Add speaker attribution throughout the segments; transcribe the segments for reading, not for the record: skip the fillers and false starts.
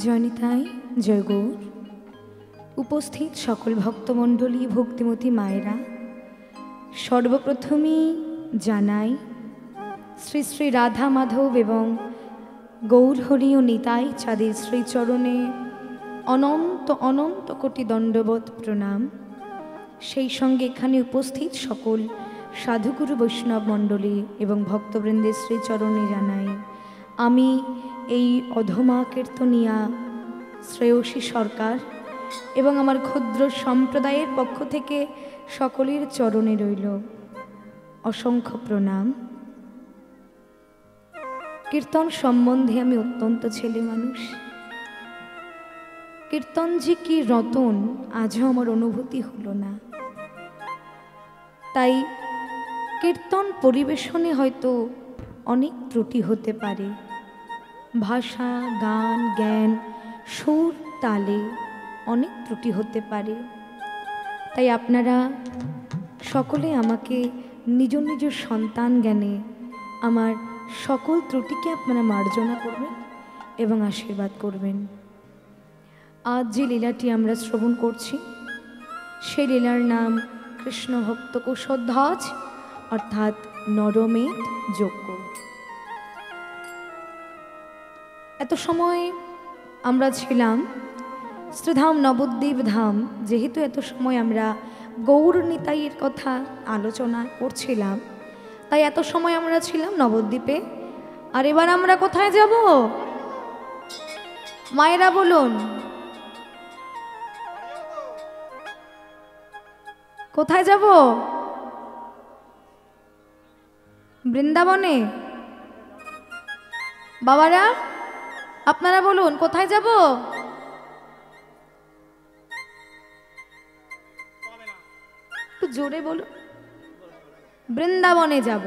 Speaker 1: জয়নিতাই জয় গৌর। উপস্থিত সকল ভক্তমণ্ডলী ভক্তিমতী মায়েরা, সর্বপ্রথমেই জানাই শ্রী শ্রী রাধা মাধব এবং গৌরহরি ও নিতাই চাঁদের শ্রীচরণে অনন্ত অনন্ত কোটি দণ্ডবত প্রণাম। সেই সঙ্গে এখানে উপস্থিত সকল সাধুগুরু বৈষ্ণব মণ্ডলী এবং ভক্তবৃন্দের শ্রীচরণে জানাই আমি এই অধমা কীর্তনিয়া শ্রেয়সী সরকার এবং আমার ক্ষুদ্র সম্প্রদায়ের পক্ষ থেকে সকলের চরণে রইল অসংখ্য প্রণাম। কীর্তন সম্বন্ধে আমি অত্যন্ত ছেলে মানুষ। কীর্তন যে কি রতন আজও আমার অনুভূতি হলো না। তাই কীর্তন পরিবেশনে হয়তো অনেক ত্রুটি হতে পারে, ভাষা, গান, জ্ঞান, সুর, তালে অনেক ত্রুটি হতে পারে। তাই আপনারা সকলে আমাকে নিজ নিজ সন্তান জ্ঞানে আমার সকল ত্রুটিকে আপনারা মার্জনা করবেন এবং আশীর্বাদ করবেন। আজ যে লীলাটি আমরা শ্রবণ করছি সেই লীলার নাম কৃষ্ণ ভক্ত কোষধ্বজ অর্থাৎ নরমেধ যজ্ঞ। এত সময় আমরা ছিলাম শ্রীধাম নবদ্বীপ ধাম। যেহেতু এত সময় আমরা গৌর নিতাইয়ের কথা আলোচনা করছিলাম, তাই এত সময় আমরা ছিলাম নবদ্বীপে। আর এবার আমরা কোথায় যাব? মায়েরা বলুন, কোথায় যাব? বৃন্দাবনে। বাবারা আপনারা বলুন, কোথায় যাব? একটু জোরে বলুন। বৃন্দাবনে যাব,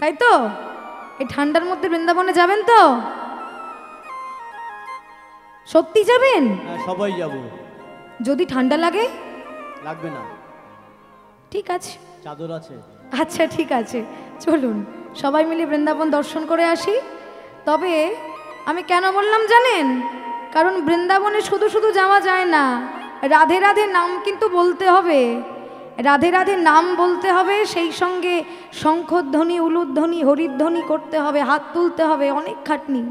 Speaker 1: তাই তো? এই ঠান্ডার মধ্যে বৃন্দাবনে যাবেন তো? সত্যি যাবেন?
Speaker 2: সবাই যাব।
Speaker 1: যদি ঠান্ডা লাগে?
Speaker 2: লাগবে না,
Speaker 1: ঠিক আছে,
Speaker 2: চাদর আছে।
Speaker 1: আচ্ছা ঠিক আছে, চলুন সবাই মিলে বৃন্দাবন দর্শন করে আসি। তবে আমি কেন বললাম জানেন? কারণ বৃন্দাবনে শুধু শুধু যাওয়া যায় না, রাধে রাধে নাম কিন্তু বলতে হবে। রাধে রাধে নাম বলতে হবে, সেই সঙ্গে শঙ্খধ্বনি, উলুধ্বনি, হরিধ্বনি করতে হবে, হাত তুলতে হবে, অনেক খাটনি।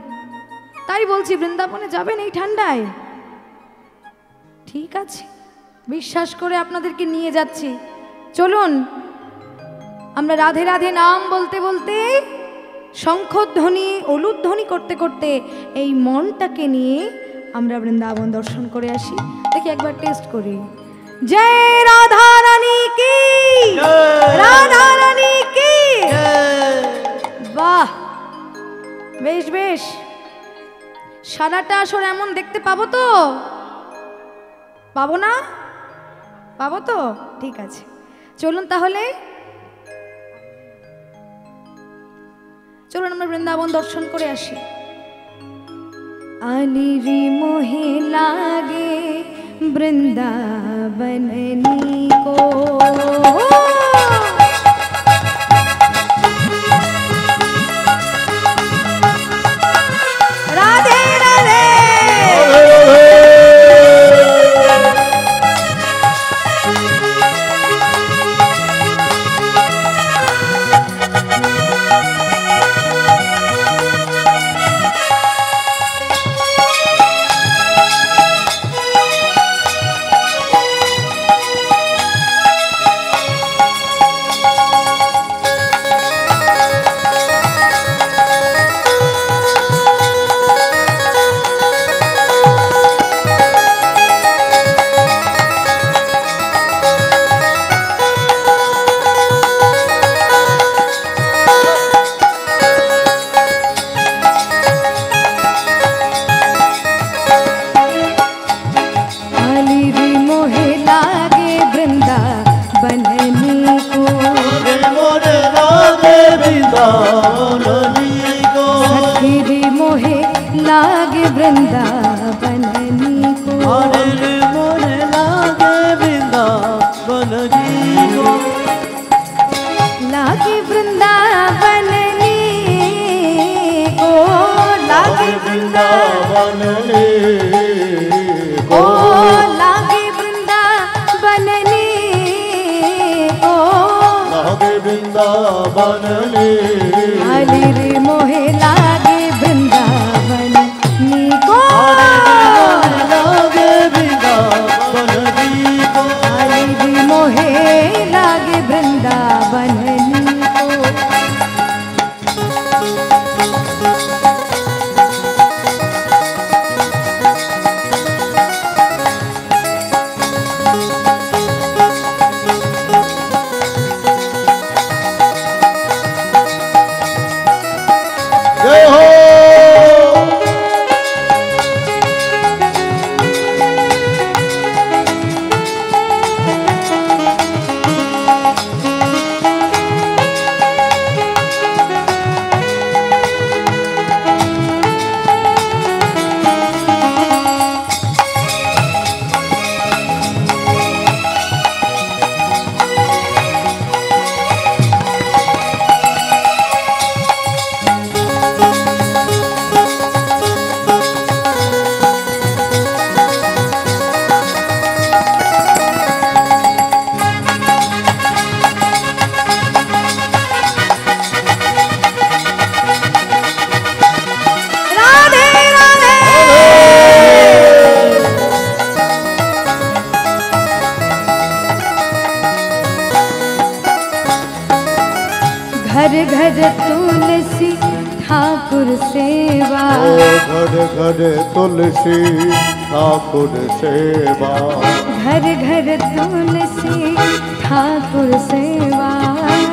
Speaker 1: তাই বলছি বৃন্দাবনে যাবেন এই ঠান্ডায়? ঠিক আছে, বিশ্বাস করে আপনাদেরকে নিয়ে যাচ্ছি। চলুন আমরা রাধে রাধে নাম বলতে বলতে, শঙ্খধ্বনি, উলুধ্বনি করতে করতে এই মনটাকে নিয়ে আমরা বৃন্দাবন দর্শন করে আসি। দেখি একবার টেস্ট করি। জয় রাধা রানী কি, রাধা রানী কি। বাহ, বেশ বেশ। সারাটা আসর এমন দেখতে পাবো তো? পাবো না? পাবো তো? ঠিক আছে, চলুন তাহলে চলুন আমরা বৃন্দাবন দর্শন করে আসি। আলিরি মোহে লাগে বৃন্দাবন নিকো, রাধে রাধে वृंदावन को
Speaker 2: अरे मोरे लागे वृंदावन को
Speaker 1: लागे वृंदावन को ला
Speaker 3: वृंदावन
Speaker 1: आलिर मोहे लागे वृंदावन नीको
Speaker 2: लागे वृंदावन को
Speaker 1: आलिर मोहे लागे वृंदावन नीको
Speaker 3: जय हो
Speaker 1: राधे राधे घर घर तुलसी ठाकुर सेवा
Speaker 3: घर घर तुलसी ठाकुर सेवा
Speaker 1: घर घर तुलसी ठाकुर सेवा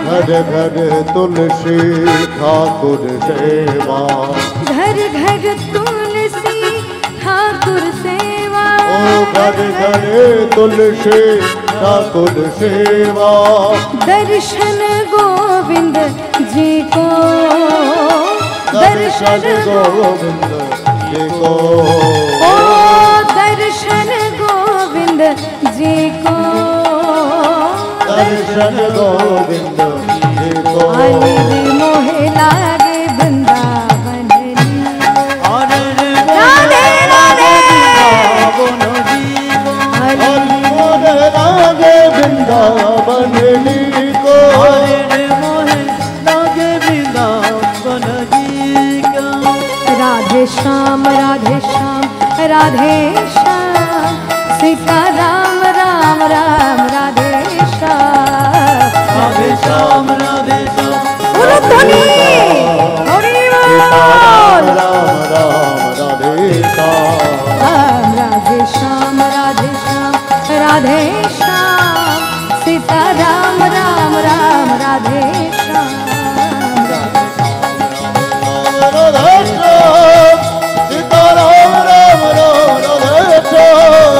Speaker 3: घर घर तुलसी ठाकुर सेवा
Speaker 1: घर घर तुलसी ठाकुर सेवा
Speaker 3: ओ घर घर तुलसी ठाकुर सेवा
Speaker 1: दर्शन गोविंद जी को
Speaker 3: दर्शन गोविंद जी को
Speaker 1: ओ दर्शन गोविंद जी को
Speaker 3: दर्शन गोविंद जी को
Speaker 1: आलिर मोहे लागे वृंदावन
Speaker 2: राधे
Speaker 1: राधे
Speaker 2: वृंदावन
Speaker 3: लागे वृंदावन को
Speaker 2: मोहे लागे वृंदावन को
Speaker 1: राधे श्याम राधे श्याम राधे श्याम सीता राम राम राम राधे श्याम
Speaker 2: राधे श्याम राधे श्याम
Speaker 1: बोलो ध्वनि हरि बोल
Speaker 3: राम राम राधे श्याम
Speaker 1: राधे श्याम राधे श्याम राधे श्याम सीता राम राम राम राधे श्याम
Speaker 3: राधे श्याम सीता राम राम राम राधे श्याम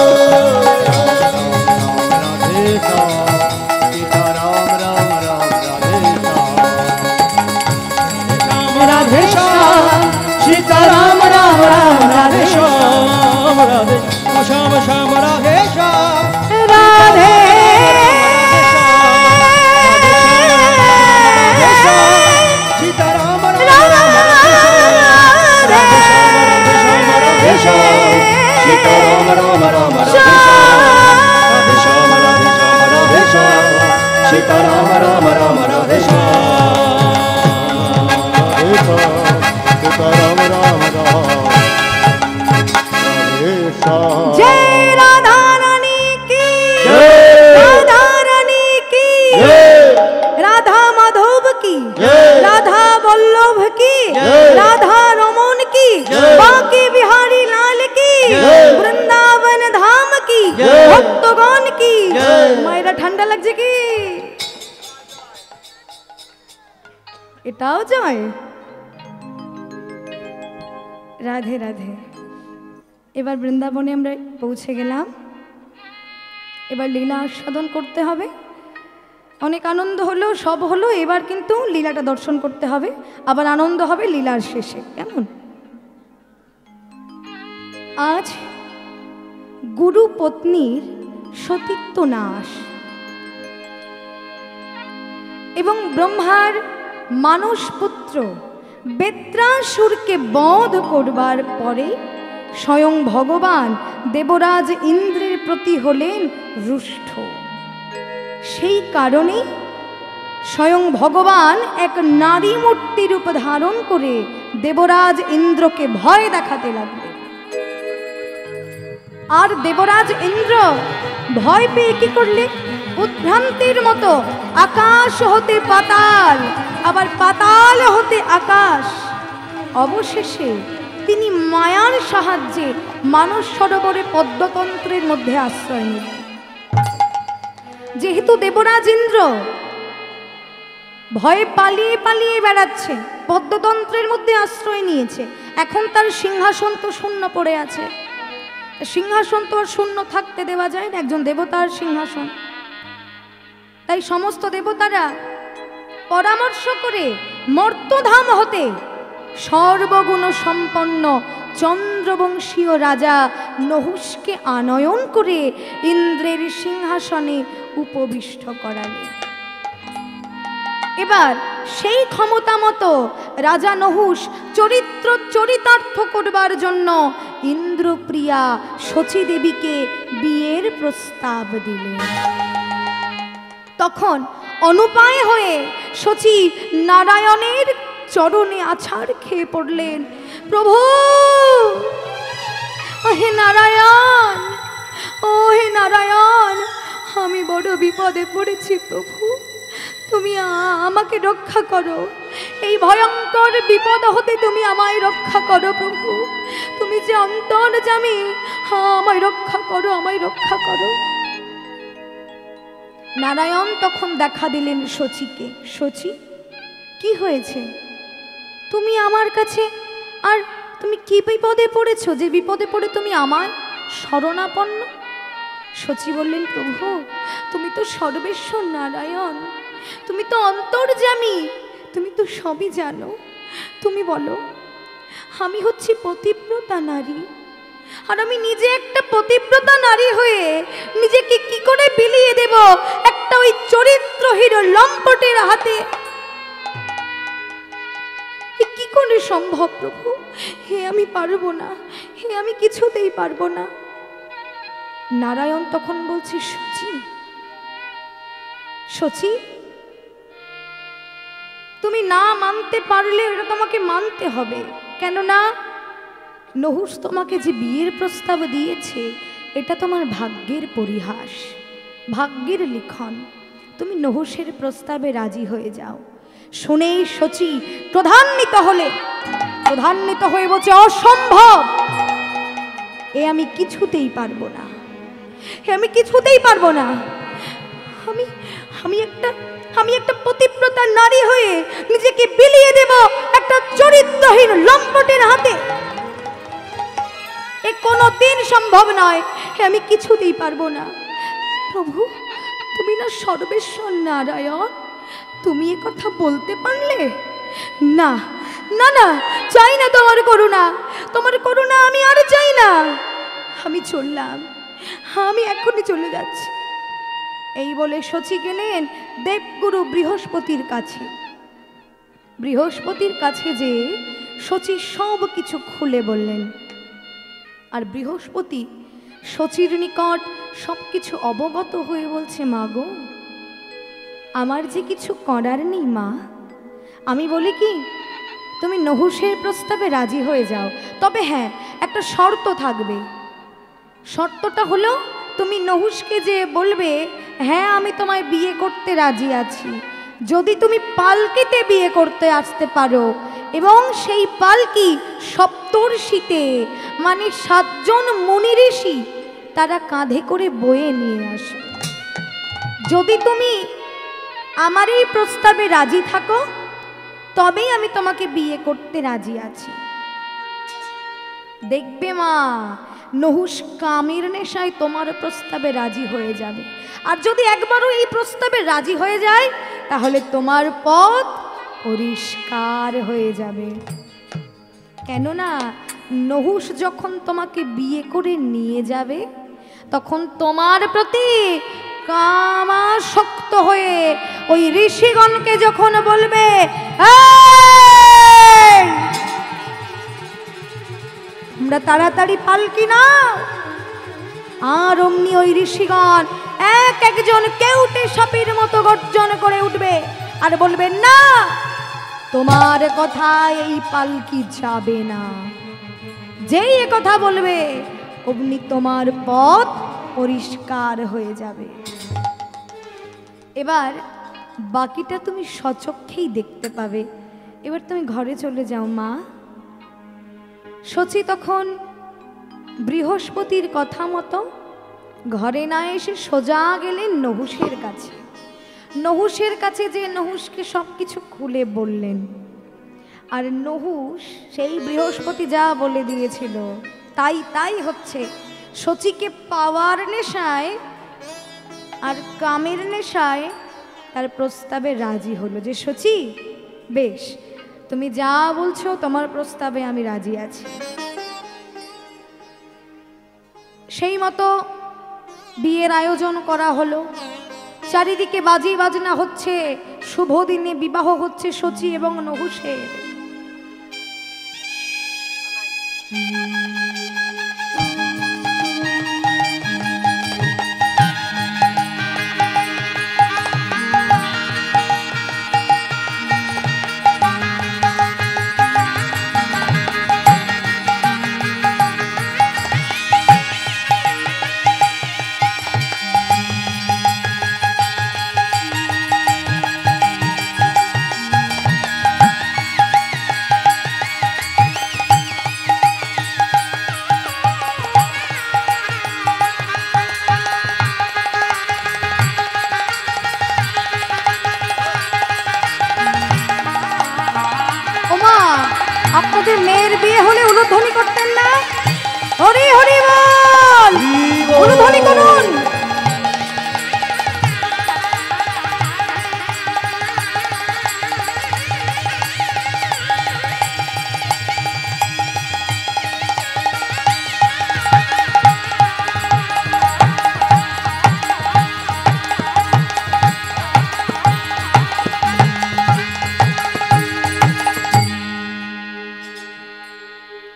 Speaker 2: राधे श्याम सीता राम राम राम राधे
Speaker 1: राधे
Speaker 2: श्याम
Speaker 1: श्याम सीता राम राम राम राधे श्याम
Speaker 2: राधे श्याम श्याम राधे श्याम
Speaker 1: राधे
Speaker 2: सीता राम
Speaker 3: सीता राम राम राम राधे श्याम राधे श्याम राधे श्याम सीता राम राम राम राधे श्याम सीता राम राम राम राधे श्याम
Speaker 1: जय राधा रानी की
Speaker 3: जय।
Speaker 1: राधा रानी की
Speaker 3: जय।
Speaker 1: राधा माधव की
Speaker 3: जय।
Speaker 1: राधा वल्लभ की
Speaker 3: जय।
Speaker 1: राधा रमन की
Speaker 3: जय।
Speaker 1: बांके बिहारी लाल की
Speaker 3: जय।
Speaker 1: वृंदावन धाम की
Speaker 3: जय।
Speaker 1: भक्तगण की
Speaker 3: जय।
Speaker 1: मायरा ठंडा লাগছে কি এটাও জয় রাধে রাধে এবার বৃন্দাবনে আমরা পৌঁছে গেলাম এবার লীলা আস্বাদন করতে হবে অনেক আনন্দ হলো সব হলো এবার কিন্তু লীলাটা দর্শন করতে হবে আবার আনন্দ হবে লীলার শেষে কেমন আজ গুরু পত্নীর সতীত্ব নাশ এবং ব্রহ্মার মানস পুত্র বেত্রাসুরকে বধ করবার পরে স্বয়ং ভগবান দেবরাজ ইন্দ্রের প্রতি হলেন রুষ্ট সেই কারণে স্বয়ং ভগবান এক নারী মূর্তি রূপ ধারণ করে দেবরাজ ইন্দ্রকে ভয় দেখাতে লাগলেন। আর দেবরাজ ইন্দ্র ভয় পেয়ে কি করলে, উদ্ভ্রান্তির মতো আকাশ হতে পাতাল, আবার পাতাল হতে আকাশ, অবশেষে তিনি মায়ার সাহায্যে মানস সরোবরে পদ্মতন্ত্রের মধ্যে আশ্রয় নিলেন। যেহেতু দেবরাজ ইন্দ্র ভয়ে পালিয়ে পালিয়ে বেড়াচ্ছে, পদ্মতন্ত্রের মধ্যে আশ্রয় নিয়েছে, এখন তার সিংহাসন তো শূন্য পড়ে আছে। সিংহাসন তো আর শূন্য থাকতে দেওয়া যায় না, একজন দেবতার সিংহাসন। তাই সমস্ত দেবতারা পরামর্শ করে মর্তধাম হতে সর্বগুণ সম্পন্ন চন্দ্রবংশীয় রাজা নহুষকে আনয়ন করে ইন্দ্রের সিংহাসনে উপবিষ্ট করালেন। এবার সেই ক্ষমতা মতো রাজা নহুষ চরিতার্থ করবার জন্য ইন্দ্রপ্রিয়া শচী দেবীকে বিয়ের প্রস্তাব দিলেন। তখন অনুপায় হয়ে শচী নারায়ণের চরণে আছাড় খেয়ে পড়লেন। প্রভু, হে নারায়ণ, ও হে নারায়ণ, আমি বড় বিপদে পড়েছি প্রভু, তুমি আমাকে রক্ষা করো, এই ভয়ঙ্কর বিপদ হতে তুমি আমায় রক্ষা করো প্রভু, তুমি যে অন্তর্যামী, আমায় রক্ষা করো, আমায় রক্ষা করো। নারায়ণ তখন দেখা দিলেন শচীকে। শচী, কি হয়েছে? তুমি আমার কাছে, আর তুমি কি বিপদে পড়েছো যে বিপদে পড়ে তুমি আমার শরণাপন্ন? শচী বললেন, প্রভু, তুমি তো সর্বেশ্বর নারায়ণ, তুমি তো অন্তর্যামী, তুমি তো সবই জানো, তুমি বলো, আমি হচ্ছি পতিব্রতা নারী, আর আমি নিজে একটা পতিব্রতা নারী হয়ে নিজেকে কি করে বিলিয়ে দেব একটা ওই চরিত্রহীন লম্পটের হাতে? কি করে সম্ভব প্রভু? হে আমি পারবো না, হে আমি কিছুতেই পারবো না। নারায়ণ তখন বলছে, শচী, শচী, তুমি না মানতে পারলে এটা তোমাকে মানতে হবে, কেননা নহুষ তোমাকে যে বিয়ের প্রস্তাব দিয়েছে এটা তোমার ভাগ্যের পরিহাস, ভাগ্যের লিখন। তুমি নহুষের প্রস্তাবে রাজি হয়ে যাও। শুনেই শচী ক্রোধান্বিত হয়ে বলছে, অসম্ভব, এ আমি কিছুতেই পারবো না, আমি কিছুতেই পারবো না। আমি একটা পতিব্রতা নারী হয়ে নিজেকে বিলিয়ে দেব একটা চরিত্রহীন লম্পটের হাতে, এ কোনোদিন সম্ভব নয়, আমি কিছুতেই পারবো না। প্রভু, তুমি না সর্বেশ্বর নারায়ণ, তুমি এ কথা বলতে পারলে? না না না, চাই না তোমার করুণা, তোমার করুণা আমি আর চাই না, আমি চললাম, আমি এখনই চলে যাচ্ছি। এই বলে শচী গেলেন দেবগুরু বৃহস্পতির কাছে। বৃহস্পতির কাছে যে শচী সব কিছু খুলে বললেন, আর বৃহস্পতি শচীর নিকট সব কিছু অবগত হয়ে বলছে, মা গো, আমার যে কিছু করার নেই মা, আমি বলি কি, তুমি নহুষের প্রস্তাবে রাজি হয়ে যাও, তবে হ্যাঁ, একটা শর্ত থাকবে। শর্তটা হলো, তুমি নহুষকে যে বলবে, হ্যাঁ আমি তোমায় বিয়ে করতে রাজি আছি, যদি তুমি পালকিতে বিয়ে করতে আসতে পারো এবং সেই পালকি সপ্তর্ষিতে, মানে 7 জন মুনি ঋষি তারা কাঁধে করে বয়ে নিয়ে আসবে। যদি তুমি আমার এই প্রস্তাবে রাজি থাকো তবেই আমি তোমাকে বিয়ে করতে রাজি আছি। দেখবে মা, নহুষ কামের নেশায় তোমার প্রস্তাবে রাজি হয়ে যাবে, আর যদি একবারও এই প্রস্তাবে রাজি হয়ে যায় তাহলে তোমার পথ পরিষ্কার হয়ে যাবে। কেননা নহুষ যখন তোমাকে বিয়ে করে নিয়ে যাবে তখন তোমার প্রতি কামাসক্ত হয়ে ওই ঋষিগণকে যখন বলবে, তোমরা তাড়াতাড়ি পালকি নাও, আর অমনি ওই ঋষিগণ একজন কেউটে সাপের মতো গর্জন করে উঠবে, আর বলবেন না তোমার কথায় এই পালকি যাবে না। যেই এ কথা বলবে অমনি তোমার পথ পরিষ্কার হয়ে যাবে। এবার বাকিটা তুমি স্বচক্ষেই দেখতে পাবে। এবার তুমি ঘরে চলে যাও মা। শচী তখন বৃহস্পতির কথা মতো ঘরে না এসে সোজা গেলেন নহুষের কাছে। নহুষের কাছে যে নহুষকে সব কিছু খুলে বললেন। আর নহুষ সেই বৃহস্পতি যা বলে দিয়েছিল তাই তাই হচ্ছে। শচীকে পাওয়ার নেশায় আর কামের নেশায় তার প্রস্তাবে রাজি হলো যে শচী বেশ তুমি যা বলছো তোমার প্রস্তাবে আমি রাজি আছি। সেই মতো বিয়ের আয়োজন করা হলো। চারিদিকে বাজি বাজনা হচ্ছে। শুভ দিনে বিবাহ হচ্ছে শচী এবং নহুষের। আপনাদের মেয়ের বিয়ে হলে উলুধ্বনি করতেন না? হরি হরি বল, উলুধ্বনি করুন।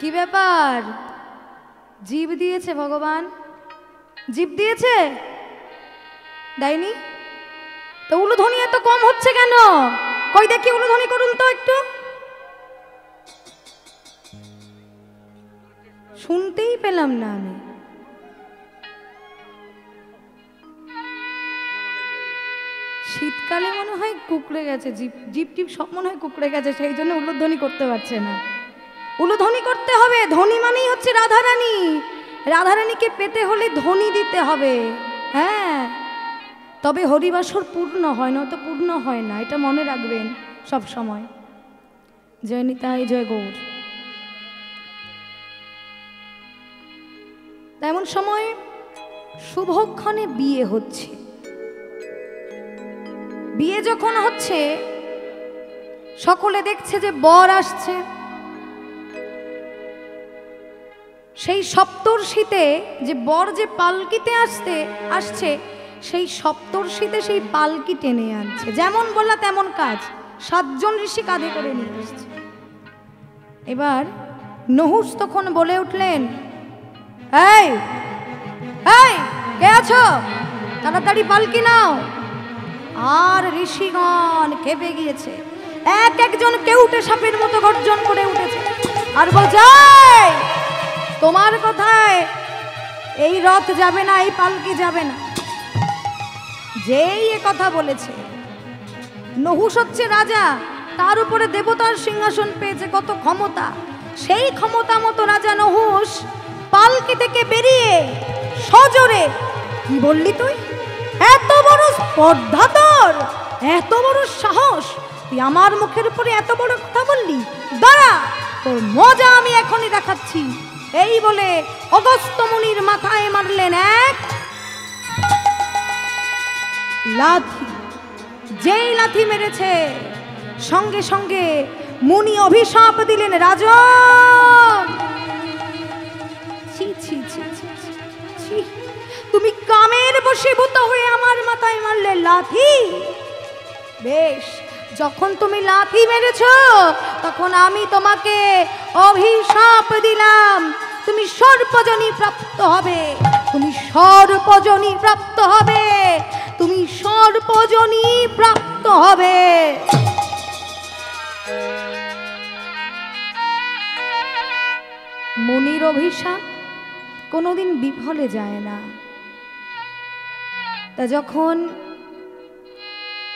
Speaker 1: কি ব্যাপার? জীব দিয়েছে ভগবান, জীব দিয়েছে, দেয়নি তো? উলুধ্বনি এত কম হচ্ছে কেন? কই দেখি উলুধ্বনি করুন তো একটু। শুনতেই পেলাম না আমি। শীতকালে মনে হয় কুকড়ে গেছে, জিপ জিপ টিপ সব মনে হয় কুকড়ে গেছে, সেই জন্য উলুধ্বনি করতে পারছে না। উলুধ্বনি করতে হবে। ধ্বনি মানেই হচ্ছে রাধারানী। রাধারানীকে পেতে হলে ধ্বনি দিতে হবে। হ্যাঁ, তবে হরিবাসর পূর্ণ হয় না, তো পূর্ণ হয় না, এটা মনে রাখবেন সব সময়। জয় নিতাই, জয় গৌর। তেমন সময় শুভক্ষণে বিয়ে হচ্ছে। বিয়ে যখন হচ্ছে সকলে দেখছে যে বর আসছে। সেই সপ্তর্ষিতে যে বর যে পালকিতে আসছে সেই সপ্তর্ষিতে সেই পালকি টেনে আনছে। যেমন বললা তেমন কাজ, 7 জন ঋষি কাঁধে করে নিয়ে আসছে। এবার নহুষ তখন বলে উঠলেন, এই এই কে আছো? তাড়াতাড়ি পালকি নাও। আর ঋষিগণ খেপে গিয়েছে। এক একজন কেউটে সাপের মতো গর্জন করে উঠেছে আর বলছে, তোমার কথায় এই রথ যাবে না, এই পালকি যাবে না। যেই এ কথা বলেছে, নহুষ হচ্ছে রাজা, তার উপরে দেবতার সিংহাসন পেয়েছে, কত ক্ষমতা। সেই ক্ষমতা মতো রাজা নহুষ পালকি থেকে বেরিয়ে সজোরে, কি বললি তুই? এত বড় স্পর্ধা তোর, এত বড় সাহস, তুই আমার মুখের উপরে এত বড় কথা বললি? দাঁড়া, তোর মজা আমি এখনই দেখাচ্ছি। এই বলে অগস্ত্য মুনির মাথায় মারলেন এক লাথি। যেই লাথি মেরেছে সঙ্গে সঙ্গে মুনি অভিশাপ দিলেন, রাজন, ছি ছি ছি ছি, তুমি কামের বশীভূত হয়ে আমার মাথায় মারলে লাথি। বেশ, যখন তুমি লাথি মেরেছ তখন আমি তোমাকে অভিশাপ দিলাম, তুমি সর্পজনী প্রাপ্ত হবে, তুমি সর্পজনী প্রাপ্ত হবে, তুমি সর্পজনী প্রাপ্ত হবে। মুনির অভিশাপ কোনোদিন বিফলে যায় না। তা যখন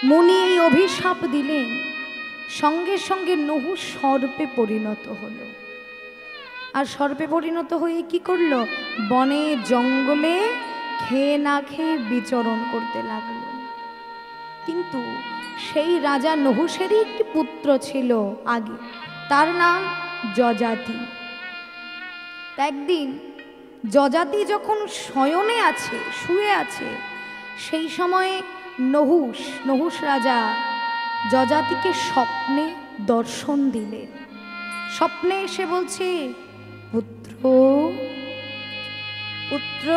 Speaker 1: মুনি এই অভিশাপ দিলেন, সঙ্গে সঙ্গে নহুষ সর্পে পরিণত হলো। আর সর্পে পরিণত হয়ে কি করলো? বনে জঙ্গলে খেয়ে না খেয়ে বিচরণ করতে লাগলো। কিন্তু সেই রাজা নহুষেরই একটি পুত্র ছিল আগে, তার নাম যযাতি। একদিন যযাতি যখন শয়নে আছে, শুয়ে আছে, সেই সময়ে নহুষ রাজা যযাতিকে স্বপ্নে দর্শন দিলেন। স্বপ্নে এসে বলছে, পুত্র পুত্র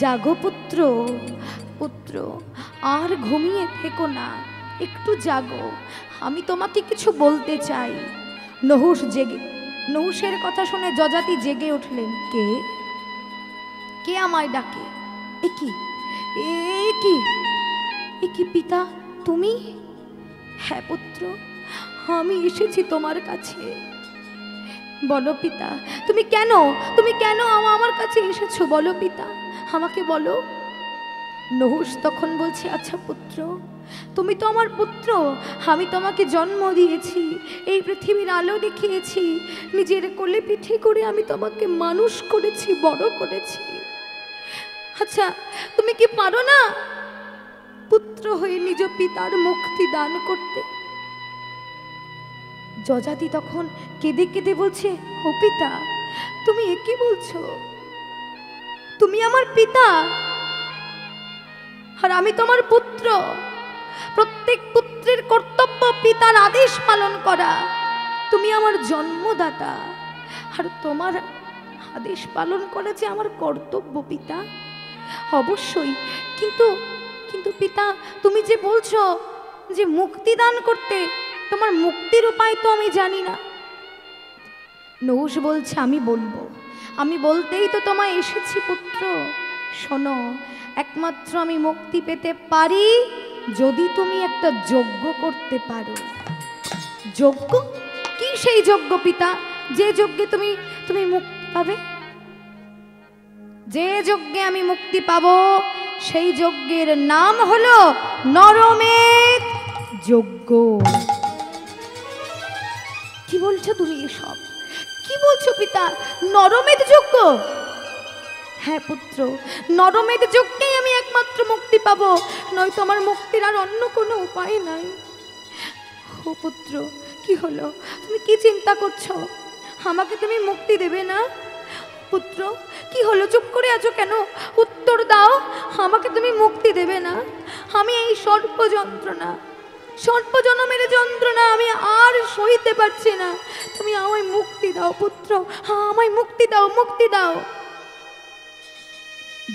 Speaker 1: জাগো পুত্র, পুত্র আর ঘুমিয়ে থেকো না, একটু জাগো, আমি তোমাকে কিছু বলতে চাই। নহুষের কথা শুনে যযাতি জেগে উঠলেন। কে কে আমায় ডাকে? এ কি পিতা, তুমি? হ্যাঁ পুত্র, আমি এসেছি তোমার কাছে। বলো পিতা, তুমি কেন আমার কাছে এসেছো? বলো পিতা, আমাকে বলো। নহুষ তখন বলছে, আচ্ছা পুত্র, তুমি তো আমার পুত্র, আমি তোমাকে জন্ম দিয়েছি, এই পৃথিবীর আলো দেখিয়েছি, নিজের কোলে পিঠে করে আমি তোমাকে মানুষ করেছি, বড় করেছি। আচ্ছা তুমি কি পারো না পুত্র হয়ে নিজ পিতার মুক্তি দান করতে? যযাতি তখন কেঁদে কেঁদে বলছে, ও পিতা, তুমি এ কি বলছো? তুমি আমার পিতা আর আমি তোমার পুত্র। প্রত্যেক পুত্রের কর্তব্য পিতার আদেশ পালন করা। তুমি আমার জন্মদাতা আর তোমার আদেশ পালন করা যে আমার কর্তব্য পিতা। অবশ্যই, কিন্তু পিতা, তুমি যে বলছো যে মুক্তি দান করতে, তোমার মুক্তির উপায় তো আমি জানি না। নহুষ বলছে, আমি বলতেই তো তোমায় এসেছি পুত্র। শোনো, একমাত্র আমি মুক্তি পেতে পারি যদি তুমি একটা যজ্ঞ করতে পারো। যজ্ঞ? কি সেই যজ্ঞ পিতা, যে যজ্ঞে তুমি মুক্তি পাবে? যে যজ্ঞে আমি মুক্তি পাবো সেই যজ্ঞের নাম হলো নরমেধ যজ্ঞ। কি বলছো তুমি এসব? কি বলছো পিতা? নরমেধ যজ্ঞ? হ্যাঁ পুত্র, নরমেধ যজ্ঞেই আমি একমাত্র মুক্তি পাবো, নয়তো আমার মুক্তির আর অন্য কোনো উপায় নাই। ও পুত্র, কি হলো? তুমি কি চিন্তা করছো? আমাকে তুমি মুক্তি দেবে না? পুত্র, কি হলো? চুপ করে আছো কেন? উত্তর দাও, আমাকে তুমি মুক্তি দেবে না? আমি এই সর্পজনমের যন্ত্রণা আমি আর সইতে পারছি না। তুমি আমায় মুক্তি দাও পুত্র, আমায় মুক্তি দাও।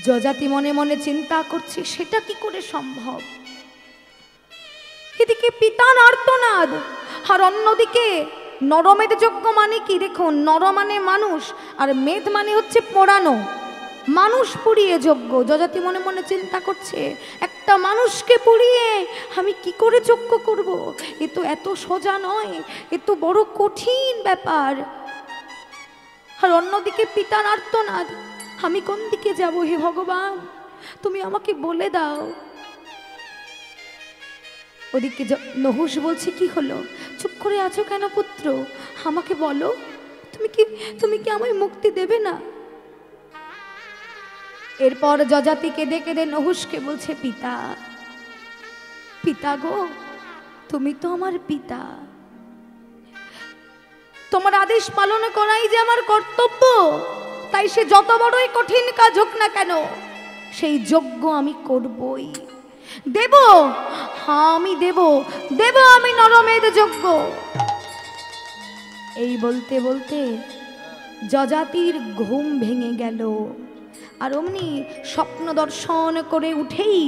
Speaker 1: যযাতি মনে মনে চিন্তা করছে, সেটা কি করে সম্ভব? এদিকে পিতার আর্তনাদ, আর অন্যদিকে নরমেধ যজ্ঞ মানে কি? দেখুন, নর মানে মানুষ আর মেধ মানে হচ্ছে পোড়ানো, মানুষ পুড়িয়ে যজ্ঞ। যযাতি মনে মনে চিন্তা করছে, একটা মানুষকে পুড়িয়ে আমি কি করে যজ্ঞ করব? এ তো এত সোজা নয়, এ তো বড় কঠিন ব্যাপার। আর অন্যদিকে পিতার আর্তনাদ, আমি কোন দিকে যাব? হে ভগবান, তুমি আমাকে বলে দাও। ওদিকে নহুষ বলছে, কি হলো? চুপ করে আছো কেন পুত্র? আমাকে বলো, তুমি কি আমায় মুক্তি দেবে না? এরপর যযাতি কেঁদে কেঁদে নহুষকে বলছে, পিতা গো, তুমি তো আমার পিতা, তোমার আদেশ পালন করাই যে আমার কর্তব্য। তাই সে যত বড়ই কঠিন কাজ হোক না কেন, সেই যজ্ঞ আমি করবই, দেব। আমি দেব আমি নরমেধ যজ্ঞ। এই বলতে বলতে যযাতির ঘুম ভেঙে গেল। আর অমনি স্বপ্ন দর্শন করে উঠেই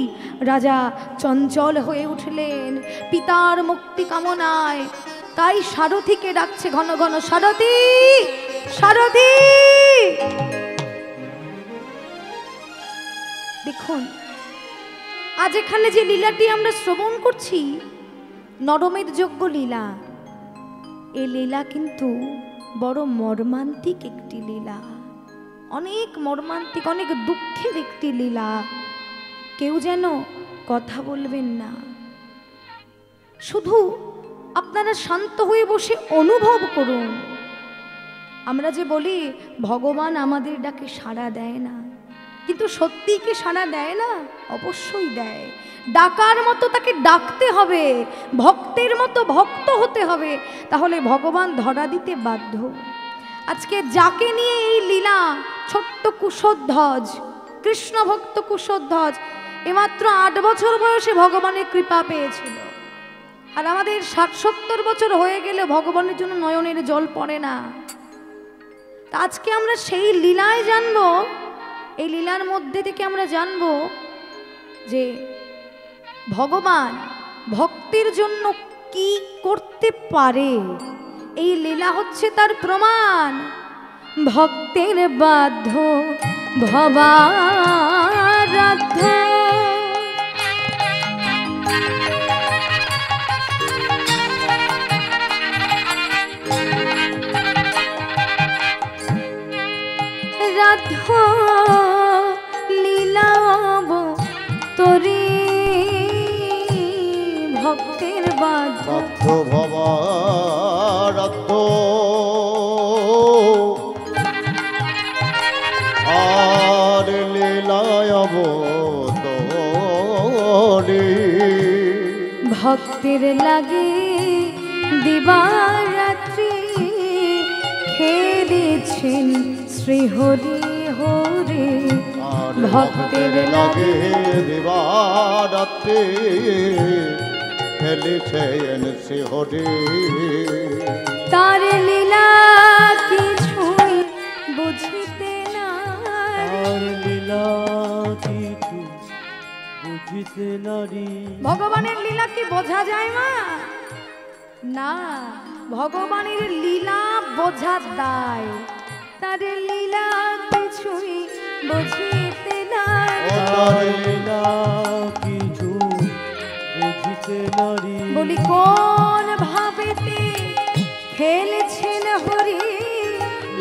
Speaker 1: রাজা চঞ্চল হয়ে উঠলেন পিতার মুক্তি কামনায়। তাই সারথীকে ডাকছে ঘন ঘন, সারথী, সারথী। দেখুন, আজ এখানে যে লীলাটি আমরা শ্রবণ করছি, নরমের যোগ্য লীলা, এই লীলা কিন্তু বড় মর্মান্তিক একটি লীলা, অনেক মর্মান্তিক, অনেক দুঃখের একটি লীলা। কেউ যেন কথা বলবেন না, শুধু আপনারা শান্ত হয়ে বসে অনুভব করুন। আমরা যে বলি ভগবান আমাদের ডাকে সাড়া দেয় না, কিন্তু সত্যি কি সাড়া দেয় না? অবশ্যই দেয়। ডাকার মতো তাকে ডাকতে হবে, ভক্তের মতো ভক্ত হতে হবে, তাহলে ভগবান ধরা দিতে বাধ্য। আজকে যাকে নিয়ে এই লীলা, ছোট্ট কুশধ্বজ, কৃষ্ণ ভক্ত কুশধ্বজ, এমাত্র 8 বছর বয়সে ভগবানের কৃপা পেয়েছিল। আর আমাদের 60-70 বছর হয়ে গেলে ভগবানের জন্য নয়নের জল পড়ে না। তা আজকে আমরা সেই লীলায় জানবো, এই লীলার মধ্যে থেকে আমরা জানবো যে ভগবান ভক্তির জন্য কি করতে পারে। এই লীলা হচ্ছে তার প্রমাণ। ভক্তের বাধ্য ভবারাধ্য, রাধ লীলাব তরি, ভক্তের বাধ্য
Speaker 3: বাধ্য ভবারাধ্য, আর লীলায় অবতরে,
Speaker 1: ভক্তের লাগে দিবারাত্রি, খেলেছেন শ্রীহরি হরে।
Speaker 3: আর
Speaker 1: ভক্তের
Speaker 3: লাগে দিবারাত্রি, খেলেছেন শ্রীহরি।
Speaker 1: তার লীলা কিছুই বুঝিতে না,
Speaker 2: আর লীলা কিছু বুঝিতে নারী।
Speaker 1: ভগবানের লীলা কি বোঝা যায় মা? না, ভগবানের লীলা বোঝা দায়। তার লীলা কিছুই বুঝিতে না,
Speaker 2: আর লীলা কিছু বুঝিতে নারী।
Speaker 1: বলি কোন ভাবেতে খেলেছেন হরি,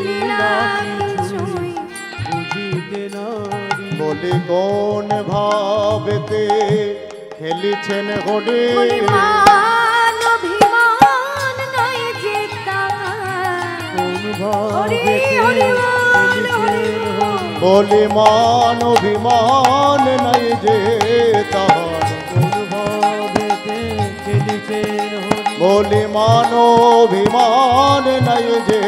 Speaker 1: লীলা কিছুই
Speaker 2: বুঝিতে নারী।
Speaker 3: বলি কোন ভাবেতে খেলিছেন হরি,
Speaker 1: বলি মান অভিমান নয় যে তার।
Speaker 2: কোন
Speaker 1: হরি
Speaker 2: ভাবেতে
Speaker 1: হরি বল, হরি
Speaker 2: খেলিছেন
Speaker 1: বল।
Speaker 3: বলি মান অভিমান নাই যে তাহার,
Speaker 2: কোন ভাবেতে খেলিছেন হরি।
Speaker 3: বলি মান অভিমান নাই যে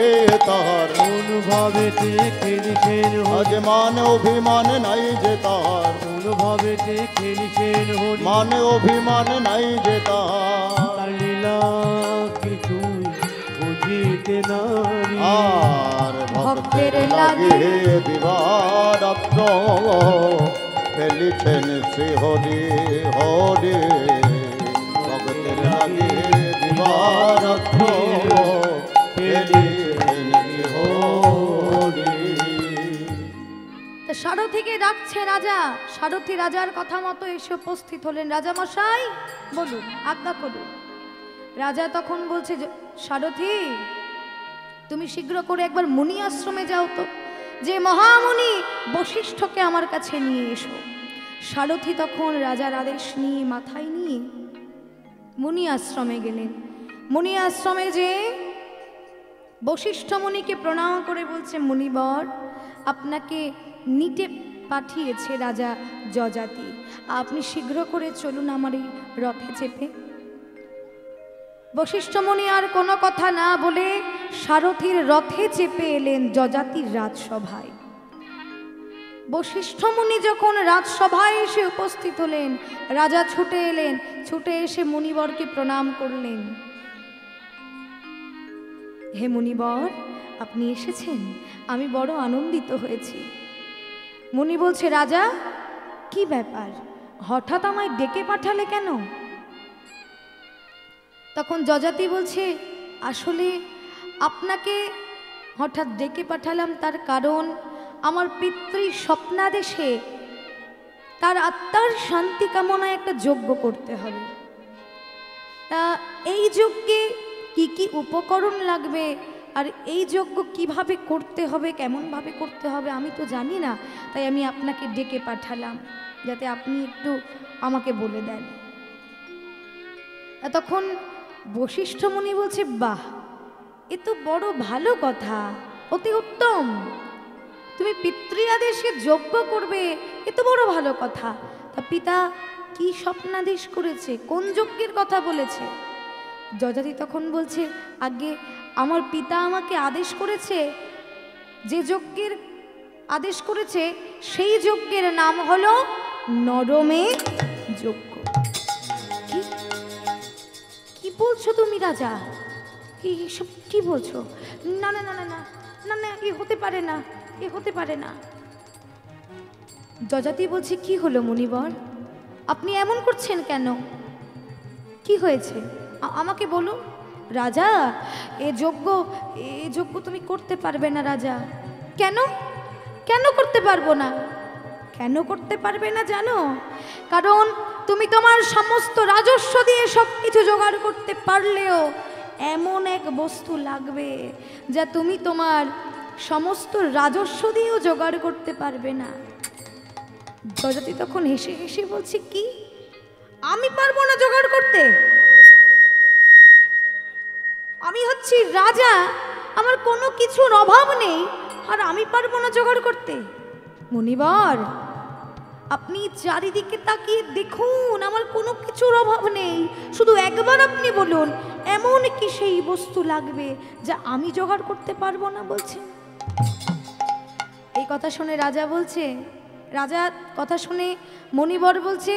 Speaker 3: তাহার,
Speaker 2: কোন ভাবেতে খেলিছেন হরি।
Speaker 3: আজ মান অভিমান নাই যে তাহার,
Speaker 2: কোন ভাবেতে খেলিছেন হরি।
Speaker 3: মান অভিমান নাই যে তাহার।
Speaker 2: তার লীলা কিছুই বুঝিতে নারী।
Speaker 3: আর ভক্তের লাগে দিবারাত্র, খেলিছেন শ্রী হরি হরি। ভক্তের লাগে দিবারাত্র, খেলিছেন শ্রী হরি।
Speaker 1: তা সারথীকে ডাকছে রাজা। সারথী রাজার কথা মতো এসে উপস্থিত হলেন। রাজা মশাই বলুন, আজ্ঞা করুন। রাজা তখন বলছে, সারথী তুমি শীঘ্র করে একবার মুনি আশ্রমে যাও তো, যে মহামুনি বশিষ্ঠকে আমার কাছে নিয়ে এসো। সারথী তখন রাজার আদেশ নিয়ে মাথায় নিয়ে মুনি আশ্রমে গেলেন। মুনি আশ্রমে যে বশিষ্ঠ মুনিকে প্রণাম করে বলছে, মুনিবর আপনাকে নিতে পাঠিয়েছে রাজা যযাতি, আপনি শীঘ্র করে চলুন আমার এই রথে চেপে। বশিষ্ঠ মুনি আর কোনো কথা না বলে সারথীর রথে চেপে এলেন যযাতির রাজসভায়। বশিষ্ঠ মুনি যখন রাজসভায় এসে উপস্থিত হলেন, রাজা ছুটে এলেন, ছুটে এসে মুনিবরকে প্রণাম করলেন। হে মুনিবর, আপনি এসেছেন, আমি বড় আনন্দিত হয়েছি। মুনি বলছে, রাজা কি ব্যাপার, হঠাৎ আমায় ডেকে পাঠালে কেন? তখন যযাতি বলছে, আসলে আপনাকে হঠাৎ ডেকে পাঠালাম তার কারণ আমার পিতৃ স্বপ্নাদেশে তার আত্মার শান্তি কামনায় একটা যজ্ঞ করতে হবে। তা এই যজ্ঞে কি কি উপকরণ লাগবে আর এই যজ্ঞ কিভাবে করতে হবে, কেমনভাবে করতে হবে আমি তো জানি না, তাই আমি আপনাকে ডেকে পাঠালাম যাতে আপনি একটু আমাকে বলে দেন। তখন বশিষ্ঠ মুনি বলছে, বাহ, এ তো বড় ভালো কথা, অতি উত্তম। তুমি পিতৃ আদেশে যজ্ঞ করবে, এ তো বড় ভালো কথা। তা পিতা কি স্বপ্নাদেশ করেছে, কোন যজ্ঞের কথা বলেছে? যযাতি তখন বলছে, আগে আমার পিতা আমাকে আদেশ করেছে, যে যজ্ঞের আদেশ করেছে সেই যজ্ঞের নাম হলো নরমেধ যজ্ঞ। কি বলছো তুমি রাজা? এইসব কি বলছো? না না না না না না না, এ হতে পারে না, এ হতে পারে না। যযাতি বলছে, কি হলো মুনিবর, আপনি এমন করছেন কেন? কি হয়েছে আমাকে বলুন। রাজা, এ যজ্ঞ তুমি করতে পারবে না রাজা। কেন? কেন করতে পারবো না? কেন করতে পারবে না জানো? কারণ তুমি তোমার সমস্ত রাজস্ব দিয়ে সব কিছু জোগাড় করতে পারলেও এমন এক বস্তু লাগবে যা তুমি তোমার সমস্ত রাজস্ব দিয়েও জোগাড় করতে পারবে না। যযাতি তখন হেসে হেসে বলছে, কি আমি পারবো না জোগাড় করতে? আমি হচ্ছি রাজা, আমার কোনো কিছুর অভাব নেই, আর আমি পারবো না জোগাড় করতে? মুনিবর, আপনি চারিদিকে তাকিয়ে দেখুন, আমার কোনো কিছুর অভাব নেই। শুধু একবার আপনি বলুন, এমন কি সেই বস্তু লাগবে যা আমি জোগাড় করতে পারবো না বলছেন? এই কথা শুনে রাজা বলছে, রাজা কথা শুনে মণিবর বলছে,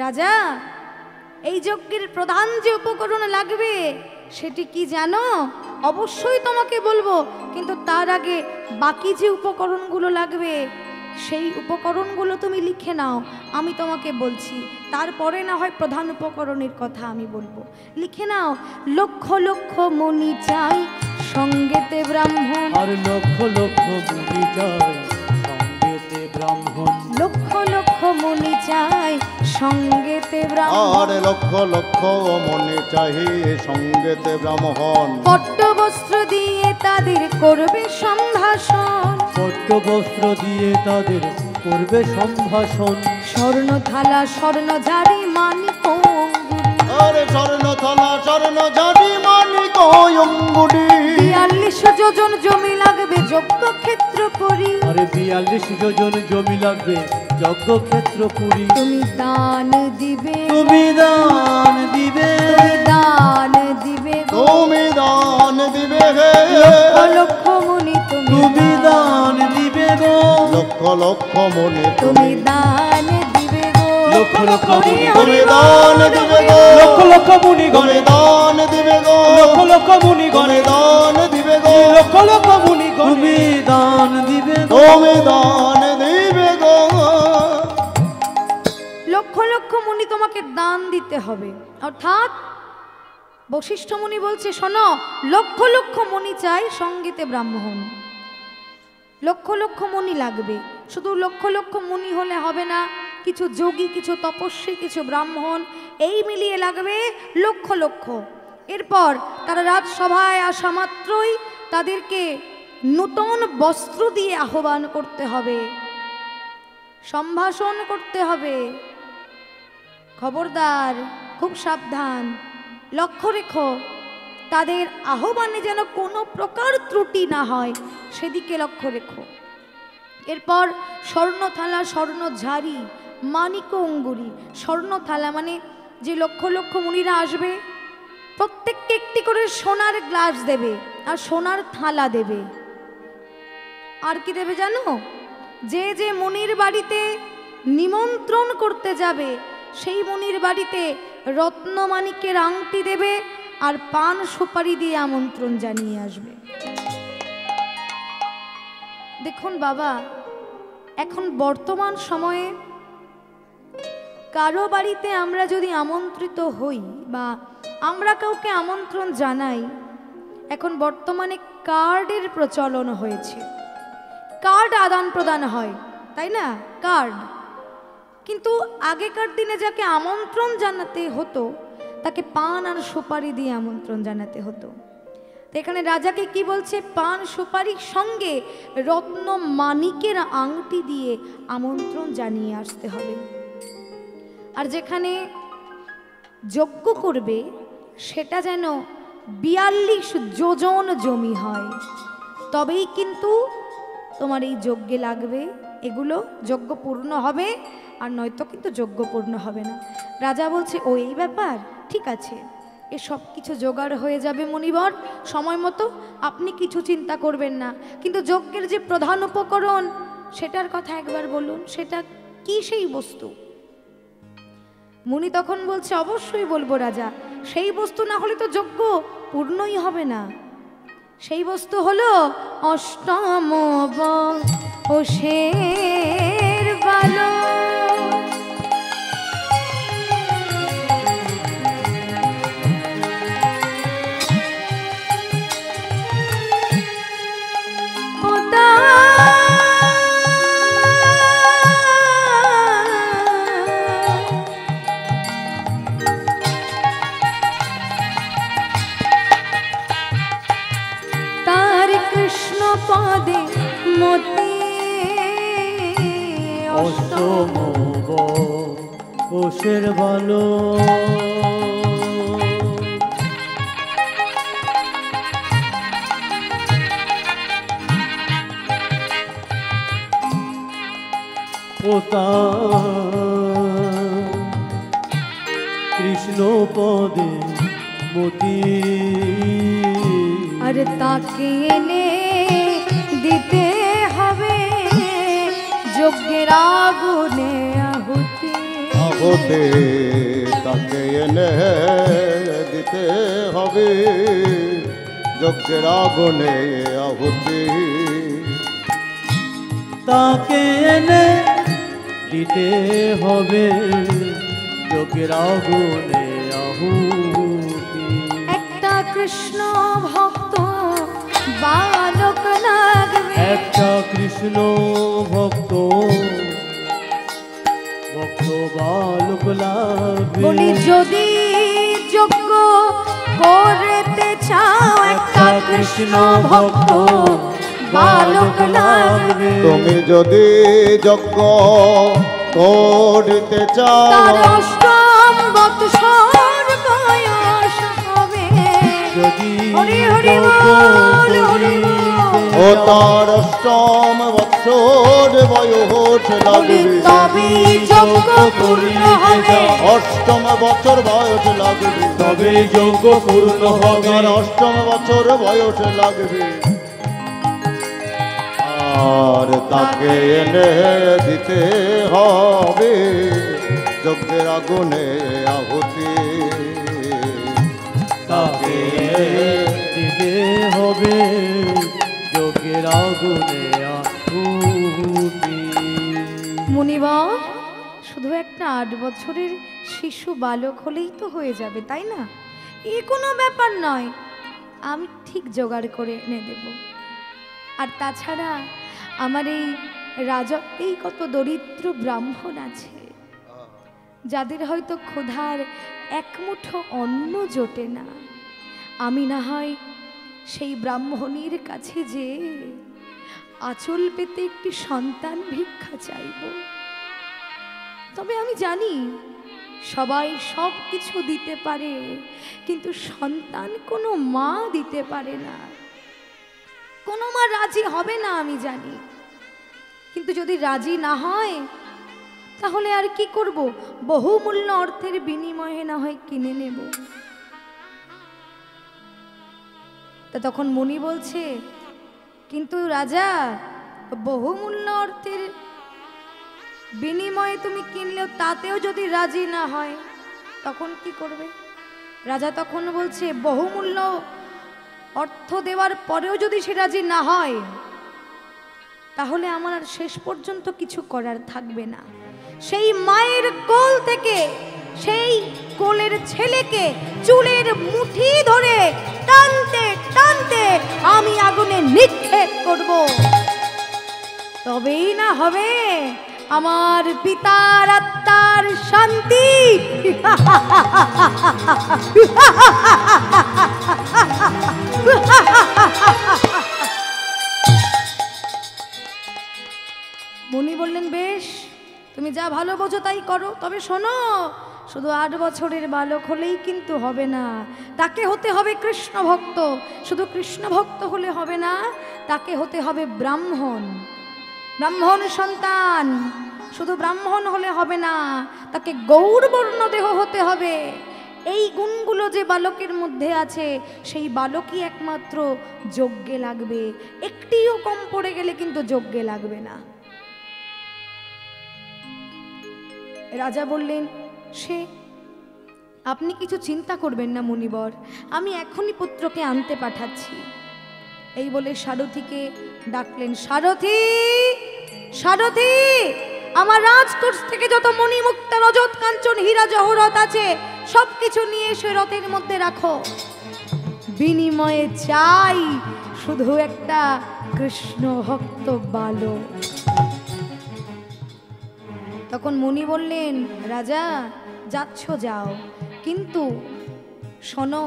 Speaker 1: রাজা, এই যজ্ঞের প্রধান যে উপকরণ লাগবে সেটি কি জানো? অবশ্যই তোমাকে বলবো, কিন্তু তার আগে বাকি যে উপকরণগুলো লাগবে সেই উপকরণগুলো তুমি লিখে নাও, আমি তোমাকে বলছি। তারপরে না হয় প্রধান উপকরণের কথা আমি বলবো। লিখে নাও, লক্ষ লক্ষ মণি চাই, সঙ্গেতে ব্রাহ্মণ।
Speaker 2: আর লক্ষ লক্ষ মুনি চাই, সঙ্গেতে ব্রাহ্মণ।
Speaker 1: লক্ষ লক্ষ মণি চাই, সঙ্গেতে ব্রাহ্মণ।
Speaker 3: আর লক্ষ লক্ষ মনি চাহি, সঙ্গেতে ব্রাহ্মণ।
Speaker 1: পট্টবস্ত্র দিয়ে তাদের করবে সম্ভাষণ।
Speaker 2: পট্টবস্ত্র দিয়ে তাদের করবে সম্ভাষণ।
Speaker 1: স্বর্ণ থালা, স্বর্ণ ঝাড়ি, মানিক অঙ্গুরি।
Speaker 3: আরে স্বর্ণ থালা, স্বর্ণ ঝাড়ি, মানিক অঙ্গুরি।
Speaker 1: ৪২ যোজন জমি লাগবে যজ্ঞ ক্ষেত্র পুরী।
Speaker 2: আরে ৪২ যোজন জমি লাগবে যজ্ঞ ক্ষেত্র পুরী।
Speaker 1: তুমি দান দিবে,
Speaker 2: তুমি দান দিবে,
Speaker 1: তুমি দান দিবে,
Speaker 3: তুমি দান দিবে হে।
Speaker 1: লক্ষ লক্ষ মুনি
Speaker 2: তুমি দান দিবে গো।
Speaker 3: লক্ষ লক্ষ মনি
Speaker 1: তুমি দান দিবে গো।
Speaker 2: লক্ষ লক্ষ মুনি
Speaker 3: তুমি দান দিবে গো।
Speaker 2: লক্ষ লক্ষ মুনি
Speaker 3: তুমি
Speaker 2: গণে,
Speaker 3: দান দিবে গো।
Speaker 2: লক্ষ লক্ষ মুনি
Speaker 3: তুমি
Speaker 2: গণে,
Speaker 3: দান দিবে গো।
Speaker 2: লক্ষ লক্ষ মুনি তুমি দান দিবে গো।
Speaker 3: তুমি দান দিবে গো।
Speaker 1: লক্ষ লক্ষ মুনি তোমাকে দান দিতে হবে। অর্থাৎ বশিষ্ঠ মুনি বলছে, শোনো, লক্ষ লক্ষ মুনি চাই, সঙ্গেতে ব্রাহ্মণ। লক্ষ লক্ষ মুনি লাগবে। শুধু লক্ষ লক্ষ মুনি হলে হবে না, কিছু যোগী, কিছু তপস্বী, কিছু ব্রাহ্মণ, এই মিলিয়ে লাগবে লক্ষ লক্ষ। এরপর তারা রাজসভায় আসা মাত্রই তাদেরকে নূতন বস্ত্র দিয়ে আহ্বান করতে হবে, সম্ভাষণ করতে হবে। খবরদার, খুব সাবধান, লক্ষ্য রেখো তাদের আহ্বানে যেন কোনো প্রকার ত্রুটি না হয়, সেদিকে লক্ষ্য রেখো। এরপর স্বর্ণ থালা, স্বর্ণ ঝাড়ি, মানিক অঙ্গুরি। স্বর্ণ থালা মানে যে লক্ষ লক্ষ মুনিরা আসবে প্রত্যেককে একটি করে সোনার গ্লাস দেবে আর সোনার থালা দেবে। আর কি দেবে জানো? যে যে মুনির বাড়িতে নিমন্ত্রণ করতে যাবে সেই মুনির বাড়িতে রত্নমাণিক্যের আংটি দেবে আর পান সুপারি দিয়ে আমন্ত্রণ জানিয়ে আসবে। দেখুন বাবা, এখন বর্তমান সময়ে কারো বাড়িতে আমরা যদি আমন্ত্রিত হই বা আমরা কাউকে আমন্ত্রণ জানাই, এখন বর্তমানে কার্ডের প্রচলন হয়েছে। কার্ড আদান প্রদান হয়, তাই না? কার্ড, কিন্তু আগেকার দিনে যাকে আমন্ত্রণ জানাতে হতো তাকে পান আর সুপারি দিয়ে আমন্ত্রণ জানাতে হতো। তো এখানে রাজাকে কি বলছে, পান সুপারির সঙ্গে রত্ন মানিকের আংটি দিয়ে আমন্ত্রণ জানিয়ে আসতে হবে। আর যেখানে যজ্ঞ করবে সেটা যেন 42 যোজন জমি হয়, তবেই কিন্তু তোমার এই যজ্ঞে লাগবে। এগুলো যজ্ঞ পূর্ণ হবে, আর নয়তো কিন্তু যজ্ঞ পূর্ণ হবে না। রাজা বলছে, ও এই ব্যাপার, ঠিক আছে, এ সব কিছু জোগাড় হয়ে যাবে মুনিবর সময় মতো, আপনি কিছু চিন্তা করবেন না। কিন্তু যজ্ঞের যে প্রধান উপকরণ সেটার কথা একবার বলুন, সেটা কি সেই বস্তু? মুনি তখন বলছে, অবশ্যই বলবো রাজা, সেই বস্তু না হলে তো যজ্ঞ পূর্ণই হবে না। সেই বস্তু হলো অষ্টম বর্ষের বালক। পদে মতি
Speaker 2: অষ্টম বর্ষের ভালো কৃষ্ণ পদে মতি,
Speaker 1: আর তাকে এনে দিতে হবে যজ্ঞের আগুনে আহুতি।
Speaker 3: আহুতি তাকে এনে দিতে হবে যজ্ঞের আগুনে আহুতি।
Speaker 2: তাকে এনে দিতে হবে যজ্ঞের আগুনে আহুতি।
Speaker 1: একটা কৃষ্ণ ভক্ত বালক লাগবে,
Speaker 2: একটা কৃষ্ণ ভক্ত বালক লাগবে।
Speaker 1: বলি যদি যজ্ঞ করতে চাও একটা কৃষ্ণ ভক্ত বালক লাগবে।
Speaker 3: তুমি যদি যজ্ঞ করতে চাও,
Speaker 1: তার অষ্টম বৎসর বয়স হবে।
Speaker 2: যদি
Speaker 1: হরি হরি
Speaker 2: যজ্ঞ
Speaker 1: বল, হরি
Speaker 2: করিতে
Speaker 3: ও তার অষ্টম বৎসর বয়স লাগবে।
Speaker 1: তবেই যজ্ঞ পূর্ণ হবে।
Speaker 3: অষ্টম বছর বয়স লাগবে,
Speaker 2: তবে যজ্ঞ পূর্ণ হবে।
Speaker 3: তার অষ্টম বছর বয়স লাগবে। আর তাকে এনে দিতে হবে যজ্ঞের আগুনে আহুতি।
Speaker 2: তাকে দিতে হবে যজ্ঞের আগুনে আহুতি।
Speaker 1: মুনিবর, শুধু একটা 8 বছরের শিশু বালক হলেই তো হয়ে যাবে, তাই না? এ কোনো ব্যাপার নয়, আমি ঠিক জোগাড় করে এনে দেব। আর তাছাড়া আমার এই রাজত্বেই কত দরিদ্র ব্রাহ্মণ আছে যাদের হয়তো ক্ষুধার এক মুঠো অন্ন জোটে না। আমি না হয় সেই ব্রাহ্মণীর কাছে যে আঁচল পেতে একটি সন্তান ভিক্ষা চাইব। তবে আমি জানি সবাই সব কিছু দিতে পারে, কিন্তু সন্তান কোনো মা দিতে পারে না, কোনো মা রাজি হবে না আমি জানি। কিন্তু যদি রাজি না হয় তাহলে আর কি করব? বহুমূল্য অর্থের বিনিময়ে না হয় কিনে নেব। তা তখন মুনি বলছে, কিন্তু রাজা, বহুমূল্য অর্থের বিনিময়ে তুমি কিনলেও তাতেও যদি রাজি না হয় তখন কি করবে? রাজা তখন বলছে, বহুমূল্য অর্থ দেওয়ার পরেও যদি সে রাজি না হয় তাহলে আমার আর শেষ পর্যন্ত কিছু করার থাকবে না। সেই মায়ের কোল থেকে সেই কোলের ছেলেকে চুলের মুঠি ধরে টানতে টানতে আমি আগুনে নিক্ষেপ করব, তবেই না হবে আমার পিতার আত্মার শান্তি। মুনি বললেন, বেশ, তুমি যা ভালো বোঝো তাই করো, তবে শোনো, শুধু 8 বছরের বালক হলেই কিন্তু হবে না, তাকে হতে হবে কৃষ্ণ ভক্ত। শুধু কৃষ্ণ ভক্ত হলে হবে না, তাকে হতে হবে ব্রাহ্মণ, ব্রাহ্মণ সন্তান। শুধু ব্রাহ্মণ হলে হবে না, তাকে গৌরবর্ণ দেহ হতে হবে। এই গুণগুলো যে বালকের মধ্যে আছে, সেই বালকই একমাত্র যজ্ঞে লাগবে। একটিও কম পড়ে গেলে কিন্তু যজ্ঞে লাগবে না। রাজা বললেন, সে আপনি কিছু চিন্তা করবেন না মুনিবর, আমি এখনই পুত্রকে আনতে পাঠাচ্ছি। এই বলে সারথীকে ডাকলেন, সারথী, সারথী, আমার রাজকোষ থেকে যত মণিমুক্তা রজত কাঞ্চন হীরা জহরত আছে সবকিছু নিয়ে এসে রথের মধ্যে রাখো। বিনিময়ে চাই শুধু একটা কৃষ্ণ ভক্ত বালক। তখন মুনি বললেন, রাজা, যাচ্ছ যাও, কিন্তু শোনো,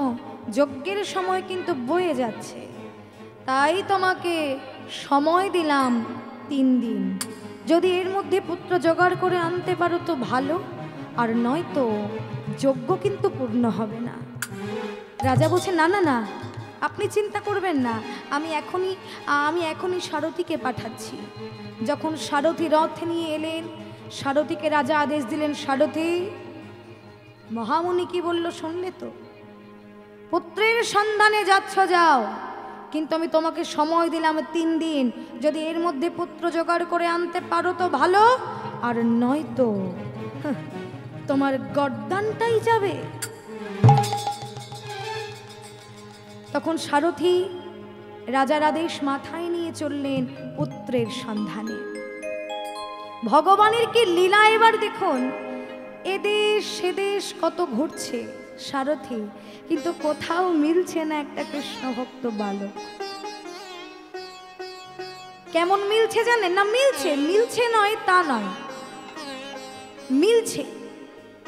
Speaker 1: যজ্ঞের সময় কিন্তু বয়ে যাচ্ছে, তাই তোমাকে সময় দিলাম 3 দিন। যদি এর মধ্যে পুত্র জোগাড় করে আনতে পারো তো ভালো, আর নয়তো যজ্ঞ কিন্তু পূর্ণ হবে না। রাজা বলছে, না না না, আপনি চিন্তা করবেন না, আমি এখনই সারথীকে পাঠাচ্ছি। যখন সারথী রথ নিয়ে এলেন, সারথীকে রাজা আদেশ দিলেন, সারথী, মহামুনি কি বলল শুনলে তো? পুত্রের সন্ধানে যাচ্ছ যাও, কিন্তু আমি তোমাকে সময় দিলাম 3 দিন। যদি এর মধ্যে পুত্র জোগাড় করে আনতে পারো তো ভালো, আর নয়তো তোমার গর্দানটাই যাবে। তখন সারথী রাজার আদেশ মাথায় নিয়ে চললেন পুত্রের সন্ধানে। ভগবানের কি লীলা এবার দেখুন, এদেশ সেদেশ কত ঘুরছে সারথী, কিন্তু কোথাও মিলছে না একটা কৃষ্ণ ভক্ত বালক। কেমন মিলছে জানেন না? মিলছে নয় তা নয়, মিলছে,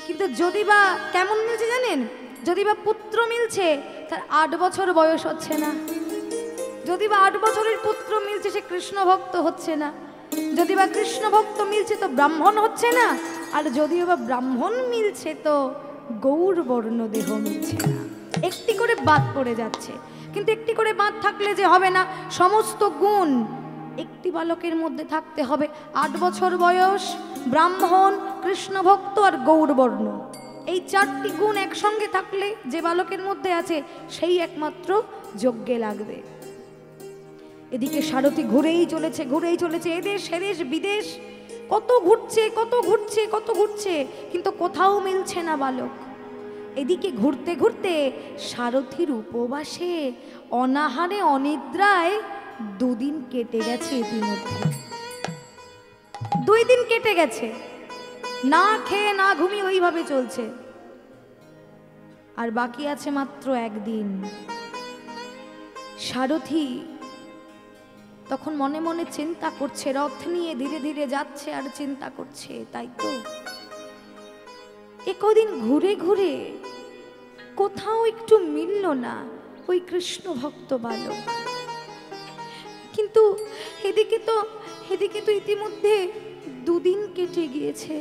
Speaker 1: কিন্তু যদি বা কেমন মিলছে জানেন? যদি বা পুত্র মিলছে, তার 8 বছর বয়স হচ্ছে না। যদি বা 8 বছরের পুত্র মিলছে, সে কৃষ্ণ ভক্ত হচ্ছে না। যদি বা কৃষ্ণ ভক্ত মিলছে তো ব্রাহ্মণ হচ্ছে না। আর যদিও বা ব্রাহ্মণ মিলছে তো গৌর বর্ণ দেহ মিলছে না। একটি করে বাদ পড়ে যাচ্ছে। কিন্তু একটি করে বাদ থাকলে যে হবে না, সমস্ত গুণ একটি বালকের মধ্যে থাকতে হবে। 8 বছর বয়স, ব্রাহ্মণ, কৃষ্ণ ভক্ত আর গৌর বর্ণ, এই 4টি গুণ একসঙ্গে থাকলে যে বালকের মধ্যে আছে সেই একমাত্র যজ্ঞে লাগবে। এদিকে সারথী ঘুরেই চলেছে, এদেশ সেদেশ বিদেশ, কত ঘুরছে, কিন্তু কোথাও মিলছে না বালক। এদিকে ঘুরতে ঘুরতে সারথীর উপবাসে, অনাহারে অনিদ্রায় 2 দিন কেটে গেছে। ইতিমধ্যে 2 দিন কেটে গেছে, না খেয়ে না ঘুমিয়ে ওইভাবে চলছে, আর বাকি আছে মাত্র 1 দিন। সারথী তখন মনে মনে চিন্তা করছে, রথ নিয়ে ধীরে ধীরে যাচ্ছে আর চিন্তা করছে, তাই তো কদিন ঘুরে ঘুরে কোথাও একটু মিলল না ওই কৃষ্ণ ভক্ত বালক। কিন্তু এদিকে তো ইতিমধ্যে 2 দিন কেটে গিয়েছে,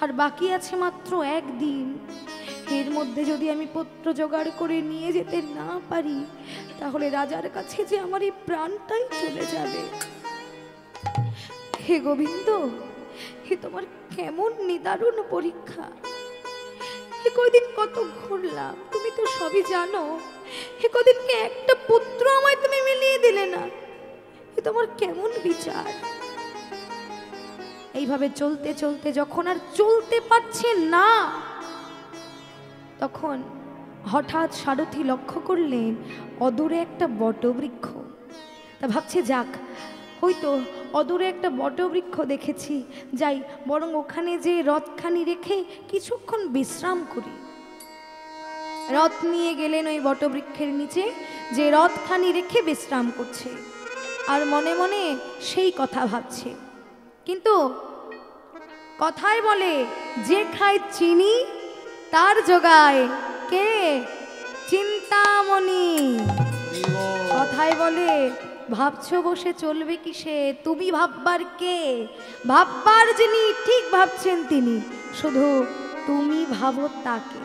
Speaker 1: আর বাকি আছে মাত্র 1 দিন। এর মধ্যে যদি আমি পুত্র জোগাড় করে নিয়ে যেতে না পারি, তাহলে রাজার কাছে যে আমার এই প্রাণটাই চলে যাবে। হে গোবিন্দ, হে তোমার কেমন নিদারুণ পরীক্ষা! হে কয়দিন কত ঘুরলাম, তুমি তো সবই জানো। হে কদিনকে একটা পুত্র আমায় তুমি মিলিয়ে দিলে না, হে তোমার কেমন বিচার! এইভাবে চলতে চলতে যখন আর চলতে পারছে না, তখন হঠাৎ সারথী লক্ষ্য করলেন অদূরে একটা বটবৃক্ষ। তা ভাবছে, যাক, হয়তো অদূরে একটা বটবৃক্ষ দেখেছি, যাই বরং ওখানে যে রথখানি রেখে কিছুক্ষণ বিশ্রাম করি। রথ নিয়ে গেলেন ওই বটবৃক্ষের নিচে, যে রথখানি রেখে বিশ্রাম করছে, আর মনে মনে সেই কথা ভাবছে। কিন্তু কথায় বলে যে খায় চিনি তার জোগায় কে? চিন্তামণি। কথায় বলে ভাবছো বসে চলবে কিসে, তুমি ভাববার কে? ভাববার যিনি ঠিক ভাবছেন তিনি, শুধু তুমি ভাবো তাকে।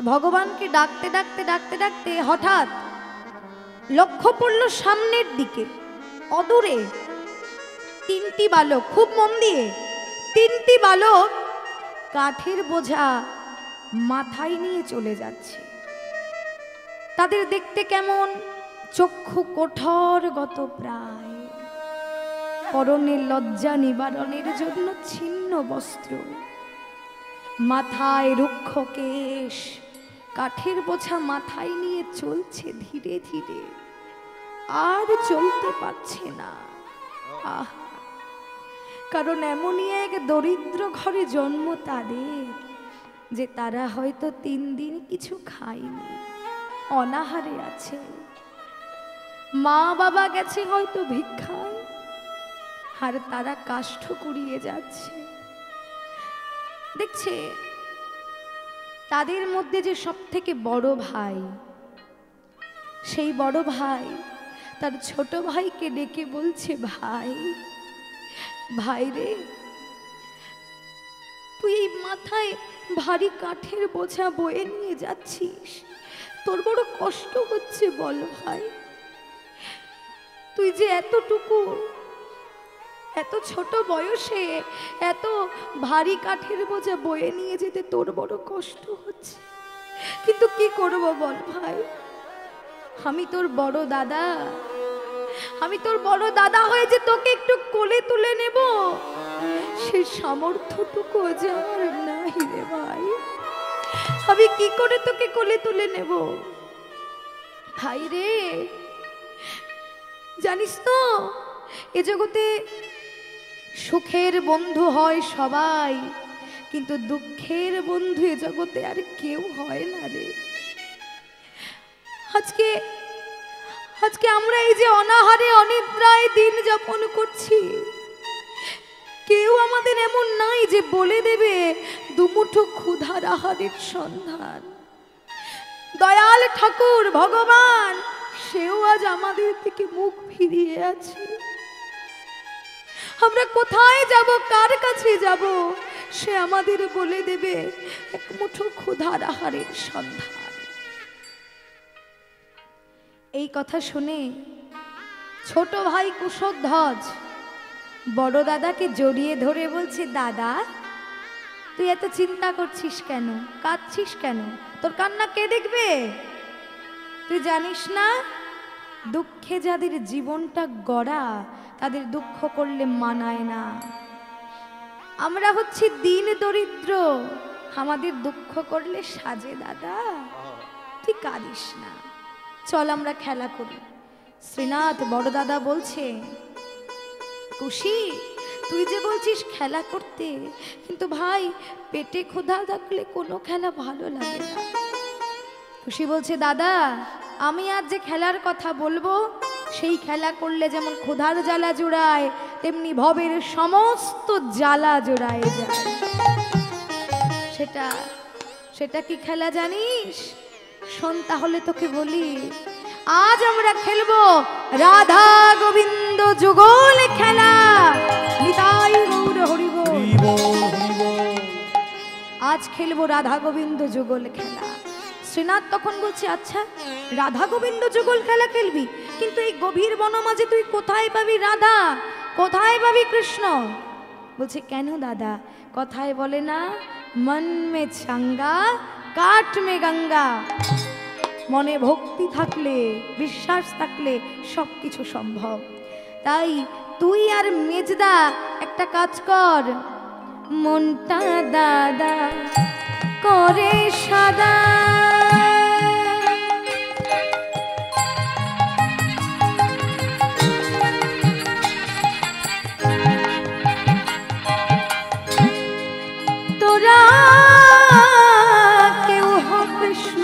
Speaker 1: ভগবানকে ডাকতে ডাকতে ডাকতে ডাকতে হঠাৎ লক্ষ্য পড়ল সামনের দিকে অদূরে তিনটি বালক, খুব মন দিয়ে, তিনটি বালক কাঠের বোঝা মাথায় নিয়ে চলে যাচ্ছে। তাদের দেখতে কেমন? চক্ষু কঠোরগত প্রায়, পরনে লজ্জা নিবারণের জন্য ছিন্ন বস্ত্র, মাথায় রুক্ষ কেশ, কাঠের বোঝা মাথায় নিয়ে চলছে ধীরে ধীরে, আর চলতে পারছে না। আহ, কারণ এমনই এক দরিদ্র ঘরে জন্ম তাদের যে তারা হয়তো 3 দিন কিছু খায়নি, অনাহারে আছে। মা বাবা গেছে হয়তো ভিক্ষায়, আর তারা কাষ্ঠ কুড়িয়ে যাচ্ছে। দেখছে তাদের মধ্যে যে সব থেকে বড় ভাই, সেই বড় ভাই তার ছোট ভাইকে ডেকে বলছে, ভাই ভাই রে, তুই এই মাথায় ভারী কাঠের বোঝা বয়ে নিয়ে যাচ্ছিস, তোর বড় কষ্ট হচ্ছে বল ভাই? তুই যে এতটুকু, এত ছোট বয়সে এত ভারী কাঠের বোঝা বয়ে নিয়ে যেতে তোর বড় কষ্ট হচ্ছে, কিন্তু কি করব বল ভাই? আমি তোর বড় দাদা, আমি তোর বড় দাদা হয়ে যে তোকে একটু কোলে তুলে নেব, সে সামর্থ্যটুকু যে আমার নাই রে ভাই। আমি কি করে তোকে কোলে তুলে নেব ভাই রে? জানিস তো এ জগতে সুখের বন্ধু হয় সবাই, কিন্তু দুঃখের বন্ধু এ জগতে আর কেউ হয় না রে। আজকে আজকে আমরা এই যে অনাহারে অনিদ্রায় দিন যাপন করছি, কেউ আমাদের এমন নাই যে বলে দেবে দুমুঠো ক্ষুধার আহারের সন্ধান। দয়াল ঠাকুর ভগবান সেও আজ আমাদের থেকে মুখ ফিরিয়ে আছে। আমরা কোথায় যাব, কার কাছে যাব, সে আমাদের বলে দেবে এক মুঠো ক্ষুধার আহারের সন্ধান। এই কথা শুনে ছোট ভাই কুশধ্বজ বড় দাদাকে জড়িয়ে ধরে বলছে, দাদা তুই এত চিন্তা করছিস কেন, কাঁদছিস কেন? তোর কান্না কে দেখবে? তুই জানিস না দুঃখে যাদের জীবনটা গড়া তাদের দুঃখ করলে মানায় না। আমরা হচ্ছি দিন দরিদ্র, আমাদের দুঃখ করলে সাজে দাদা, তুই কাঁদিস না, চল আমরা খেলা করি। শ্রীনাথ বড় দাদা বলছে, কুশি তুই যে বলছিস খেলা করতে, কিন্তু ভাই পেটে ক্ষুধা থাকলে কোনো খেলা ভালো লাগে না। কুশি বলছে, দাদা আমি আজ যে খেলার কথা বলবো, সেই খেলা করলে যেমন ক্ষুধার জ্বালা জোড়ায়, তেমনি ভবের সমস্ত জ্বালা জোড়ায় যায়। সেটা কি খেলা জানিস? শোন তাহলে তোকে বলি। আজ আমরা খেলবো রাধা গোবিন্দ যুগল খেলা। নিতাই গৌর হরি বল। আজ খেলবো রাধা গোবিন্দ যুগল খেলা। শ্রীনাথ তখন বলছে, আচ্ছা রাধা গোবিন্দ যুগল খেলা খেলবি, কিন্তু এই গভীর বনমাঝে তুই কোথায় পাবি রাধা, কোথায় পাবি কৃষ্ণ? বলছে, কেন দাদা, কথায় বলে না মন মে চাঙ্গা কাঠ মে গঙ্গা, মনে ভক্তি থাকলে বিশ্বাস থাকলে সব কিছু সম্ভব। তাই তুই আর মেজদা একটা কাজ কর, মনটা দাদা করে সাদা, তোরা কেউ হ কৃষ্ণ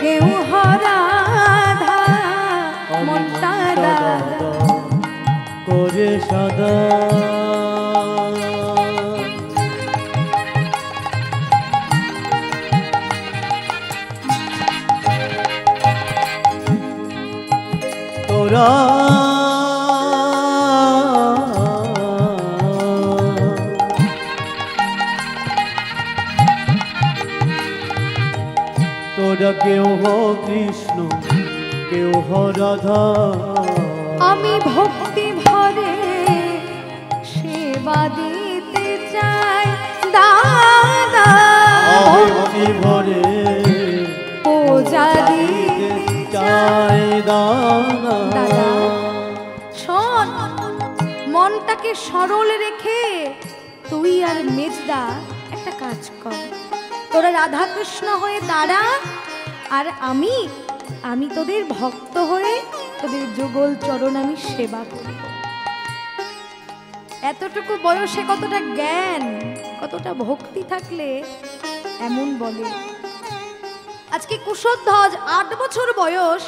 Speaker 1: কেউ হ রাধা, মনটা দাদা
Speaker 2: করে সাদা। ভরা তোরা কেউ হ কৃষ্ণ কেউ হ রাধা
Speaker 1: আমি ভক্তি ভরে সেবা দিতে চাই দাদা,
Speaker 2: ভক্তি ভরে
Speaker 1: পূজা দিতে
Speaker 2: চাই দাদা।
Speaker 1: দাদা শোন, মনটাকে সরল রেখে তুই আর মেজদা একটা কাজ কর, তোরা রাধা কৃষ্ণ হয়ে দাঁড়া, আর আমি তোদের ভক্ত হয়ে তোদের যুগল চরণ আমি সেবা করব। এতটুকু বয়সে কতটা জ্ঞান, কতটা ভক্তি থাকলে এমন বলে। আজকে কুশধ্বজ 8 বছর বয়স,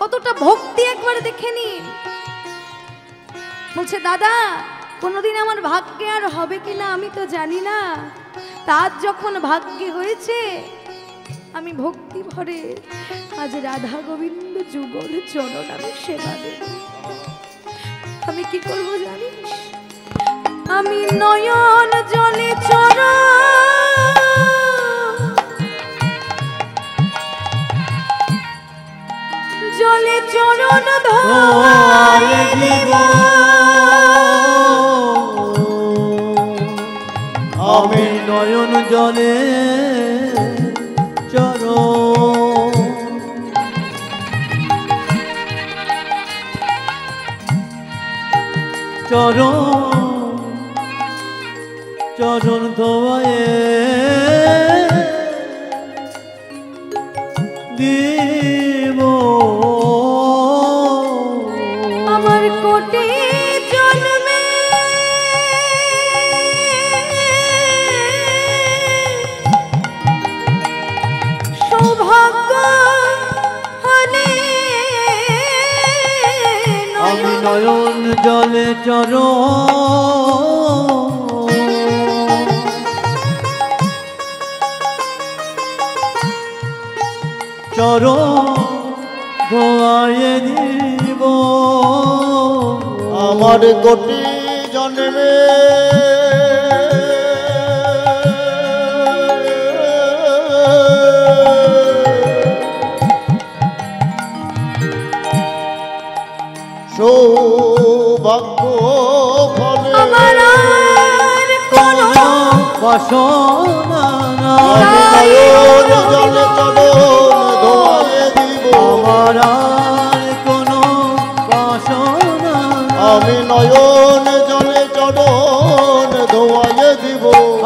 Speaker 1: কতটা ভক্তি একবার দেখে নিন। বলছে দাদা কোনোদিন আমার ভাগ্যে আর হবে কিনা আমি তো জানি না, তার যখন ভাগ্যে হয়েছে আমি ভক্তি ভরে আজ রাধা গোবিন্দ যুগল চরণ আমি সেবা দেব। আমি কি করব জানিস? আমি নয়ন জলে জলে চরণ ধোয়ায় দিব,
Speaker 2: আমি নয়ন জলে চরণ ধোয়ায়ে দিব।
Speaker 1: আমার কোটি জন্মে সৌভাগ্য হলে
Speaker 2: আমি নয়ন জলে চরণ ধোয়ায়ে দিব।
Speaker 3: আমার কোটি জন্মে সৌভাগ্য ফলে
Speaker 1: আমার আর কোনো
Speaker 2: বাসনা
Speaker 3: আমি নয়ন জলে চরণ ধোয়ায়ে দিব।
Speaker 2: আমার আর কোনো বাসনা
Speaker 3: আমি নয়ন জলে চরণ ধোয়ায়ে দিব।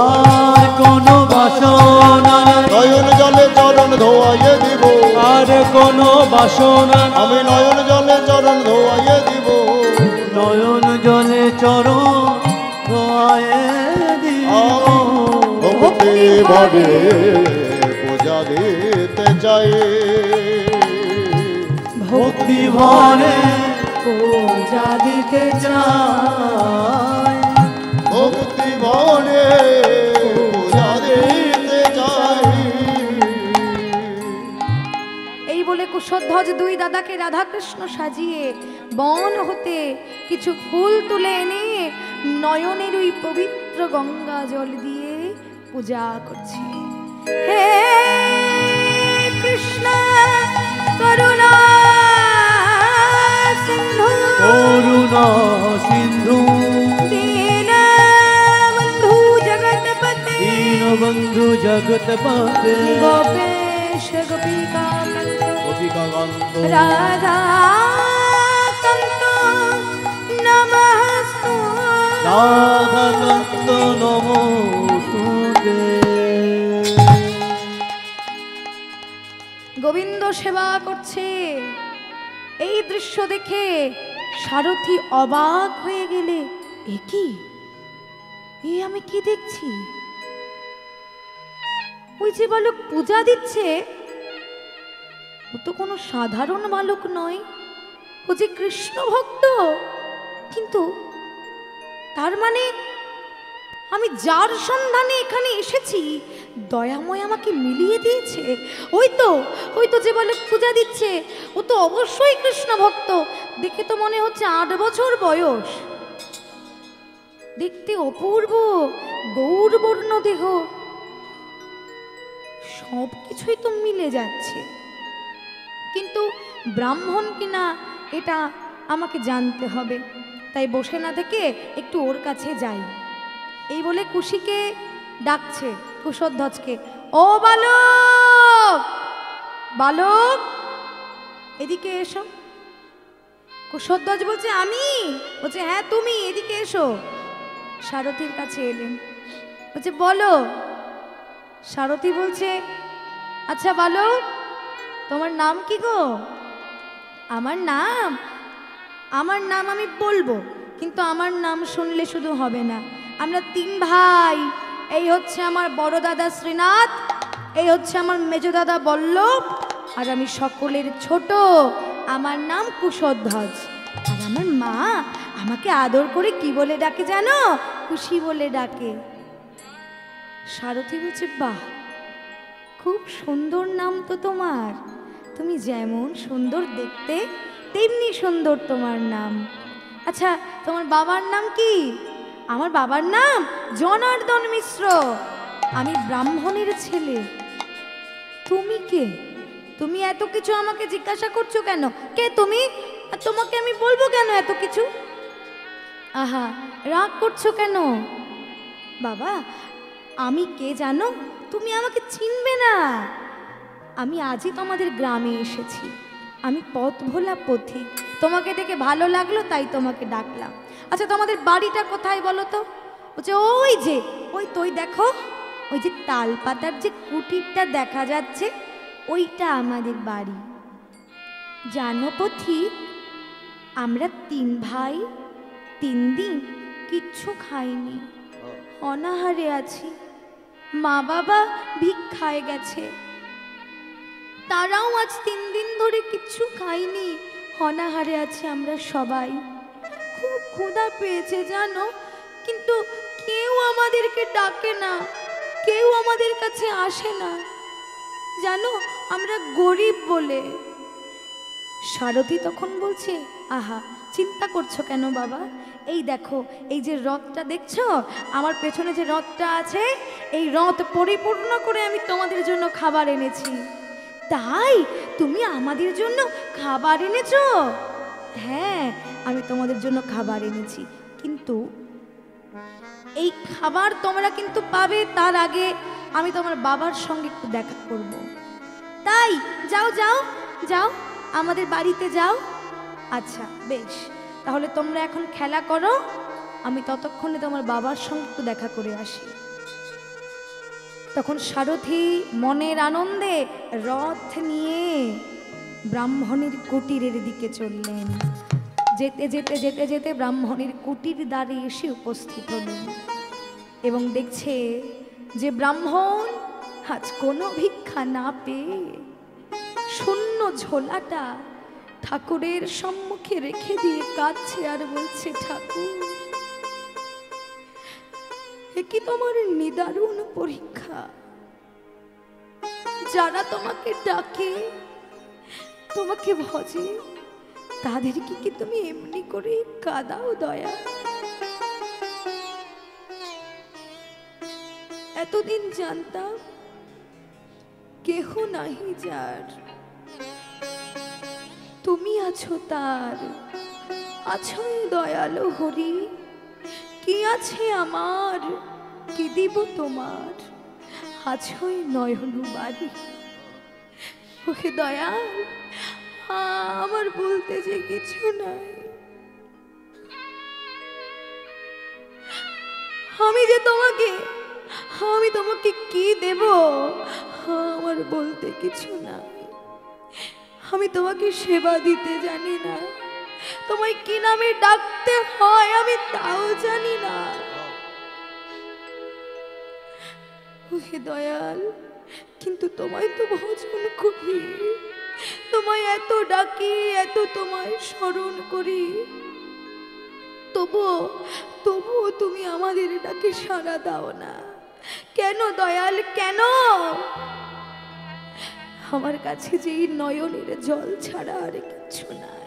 Speaker 2: আর কোনো বাসনা
Speaker 3: নয়ন জলে চরণ ধোয়ায়ে দিব।
Speaker 2: আর কোনো বাসনা
Speaker 3: আমি নয়ন জলে চরণ ধোয়ায়ে দিব।
Speaker 2: নয়ন জলে চরণ ধোয়ায়ে দিব।
Speaker 3: ভক্তি ভরে পূজা দিতে চাই,
Speaker 2: ভক্তি ভরে
Speaker 1: পূজা দিতে
Speaker 2: চাই।
Speaker 3: ভক্তি ভরে পূজা দিতে চাই।
Speaker 1: এই বলে কুশধ্বজ 2 দাদাকে রাধাকৃষ্ণ সাজিয়ে বন হতে কিছু ফুল তুলে এনে নয়নের ওই পবিত্র গঙ্গা জল দিয়ে পূজা করছে। হে কৃষ্ণ করুণা সিন্ধু
Speaker 2: করুণা সিন্ধু
Speaker 1: দীনবন্ধু জগৎপতে
Speaker 2: দীনবন্ধু জগৎপতে
Speaker 1: গোপেশ গোপিকা
Speaker 2: গোপিকা কান্ত
Speaker 1: রাধা কান্ত নমস্তু
Speaker 2: রাধা কান্ত নমস্তুতে।
Speaker 1: গোবিন্দ সেবা করছে। এই দৃশ্য দেখে সারথি অবাক হয়ে গেলে, এ কি, এ আমি কি দেখছি? ওই যে বালক পূজা দিচ্ছে ও তো কোনো সাধারণ বালক নয়, ও যে কৃষ্ণ ভক্ত। কিন্তু তার মানে আমি যার সন্ধানে এখানে এসেছি দয়াময় আমাকে মিলিয়ে দিয়েছে। ওই তো যে বলে পূজা দিচ্ছে, ও তো অবশ্যই কৃষ্ণ ভক্ত। দেখে তো মনে হচ্ছে 8 বছর বয়স, দেখতে অপূর্ব, গৌরবর্ণ দেহ, সব কিছুই তো মিলে যাচ্ছে, কিন্তু ব্রাহ্মণ কিনা এটা আমাকে জানতে হবে। তাই বসে না থেকে একটু ওর কাছে যাই। এই বলে কুশিকে ডাকছে, কুশধ্বজকে, ও বালক, বালক এদিকে এসো। কুশধ্বজ বলছে আমি? বলছে হ্যাঁ তুমি, এদিকে এসো। সারথীর কাছে এলেন, বলছে বলো। সারথী বলছে আচ্ছা বালক, তোমার নাম কি গো? আমার নাম আমি বলবো, কিন্তু আমার নাম শুনলে শুধু হবে না। আমরা 3 ভাই, এই হচ্ছে আমার বড় দাদা শ্রীনাথ, এই হচ্ছে আমার মেজ দাদা বল্লভ, আর আমি সকলের ছোট। আমার নাম কুশধ্বজ। আর আমার মা আমাকে আদর করে কি বলে ডাকে জানো? কুশি বলে ডাকে। সারথী বলছে বাহ, খুব সুন্দর নাম তো তোমার। তুমি যেমন সুন্দর দেখতে তেমনি সুন্দর তোমার নাম। আচ্ছা তোমার বাবার নাম কি? আমার বাবার নাম জনার্দন মিশ্র, আমি ব্রাহ্মণের ছেলে। তুমি কে? তুমি এত কিছু আমাকে জিজ্ঞাসা করছো কেন? কে তুমি? আর তোমাকে আমি বলবো কেন এত কিছু? আহা, রাগ করছো কেন? বাবা আমি কে জানো? তুমি আমাকে চিনবে না। আমি আজই তোমাদের গ্রামে এসেছি, আমি পথ ভোলা পথিক। তোমাকে দেখে ভালো লাগলো তাই তোমাকে ডাকলাম। আচ্ছা তোমাদের বাড়িটা কোথায় বলো তো? বলছে ওই দেখো, ওই যে তাল পাতার যে কুটিরটা দেখা যাচ্ছে, ওইটা আমাদের বাড়ি। জানো পথিক, আমরা 3 ভাই 3 দিন কিচ্ছু খাইনি, অনাহারে আছি। মা বাবা ভিক্ষায় গেছে, তারাও আজ 3 দিন ধরে কিচ্ছু খাইনি, অনাহারে আছে আমরা সবাই। খুব ক্ষুধা পেয়েছে জানো, কিন্তু কেউ আমাদেরকে ডাকে না, কেউ আমাদের কাছে আসে না, জানো আমরা গরিব বলে। সারথী তখন বলছে আহা, চিন্তা করছো কেন বাবা? এই দেখো, এই যে রথটা দেখছো, আমার পেছনে যে রথটা আছে, এই রথ পরিপূর্ণ করে আমি তোমাদের জন্য খাবার এনেছি। তাই তুমি আমাদের জন্য খাবার এনেছো? হ্যাঁ, আমি তোমাদের জন্য খাবার এনেছি, কিন্তু এই খাবার তোমরা কিন্তু পাবে, তার আগে আমি তোমার বাবার সঙ্গে একটু দেখা করব। তাই যাও যাও যাও, আমাদের বাড়িতে যাও। আচ্ছা বেশ, তাহলে তোমরা এখন খেলা করো, আমি ততক্ষণে তোমার বাবার সঙ্গে একটু দেখা করে আসি। তখন সারথী মনের আনন্দে রথ নিয়ে ব্রাহ্মণের কুটিরের দিকে চললেন। যেতে যেতে যেতে যেতে ব্রাহ্মণের কুটির দ্বারে এসে উপস্থিত হলেন এবং দেখছে যে ব্রাহ্মণ আজ কোনো ভিক্ষা না পেয়ে শূন্য ঝোলাটা ঠাকুরের সম্মুখে রেখে দিয়ে কাঁদছে আর বলছে, ঠাকুর এ কি তোমার নিদারুণ পরীক্ষা। যারা তোমাকে ডাকে, তোমাকে ভজে, তাদেরকে কি তুমি এমনি করে কাঁদাও দয়া? এতদিন জানতাম কেহ নাহি যার, তুমি আছো তার। আছো দয়ালু হরি, কি আছে আমার, কি দিব তোমার, আছোই নয়ন বাড়ি। ওহে দয়াল, আমার বলতে যে কিছু নাই, আমি তোমাকে কি দেব, আমার বলতে কিছু নাই। আমি তোমাকে সেবা দিতে জানি না, তোমায় কি নামে ডাকতে হয় আমি তাও জানি না। ওহে দয়াল, কিন্তু তোমায় তো ভজন করি, তোমায় এত ডাকি, এত তোমায় স্মরণ করি, তবুও তুমি আমাদের ডাকে সাড়া দাও না কেন দয়াল, কেন? আমার কাছে যে এই নয়নের জল ছাড়া আর কিছু না।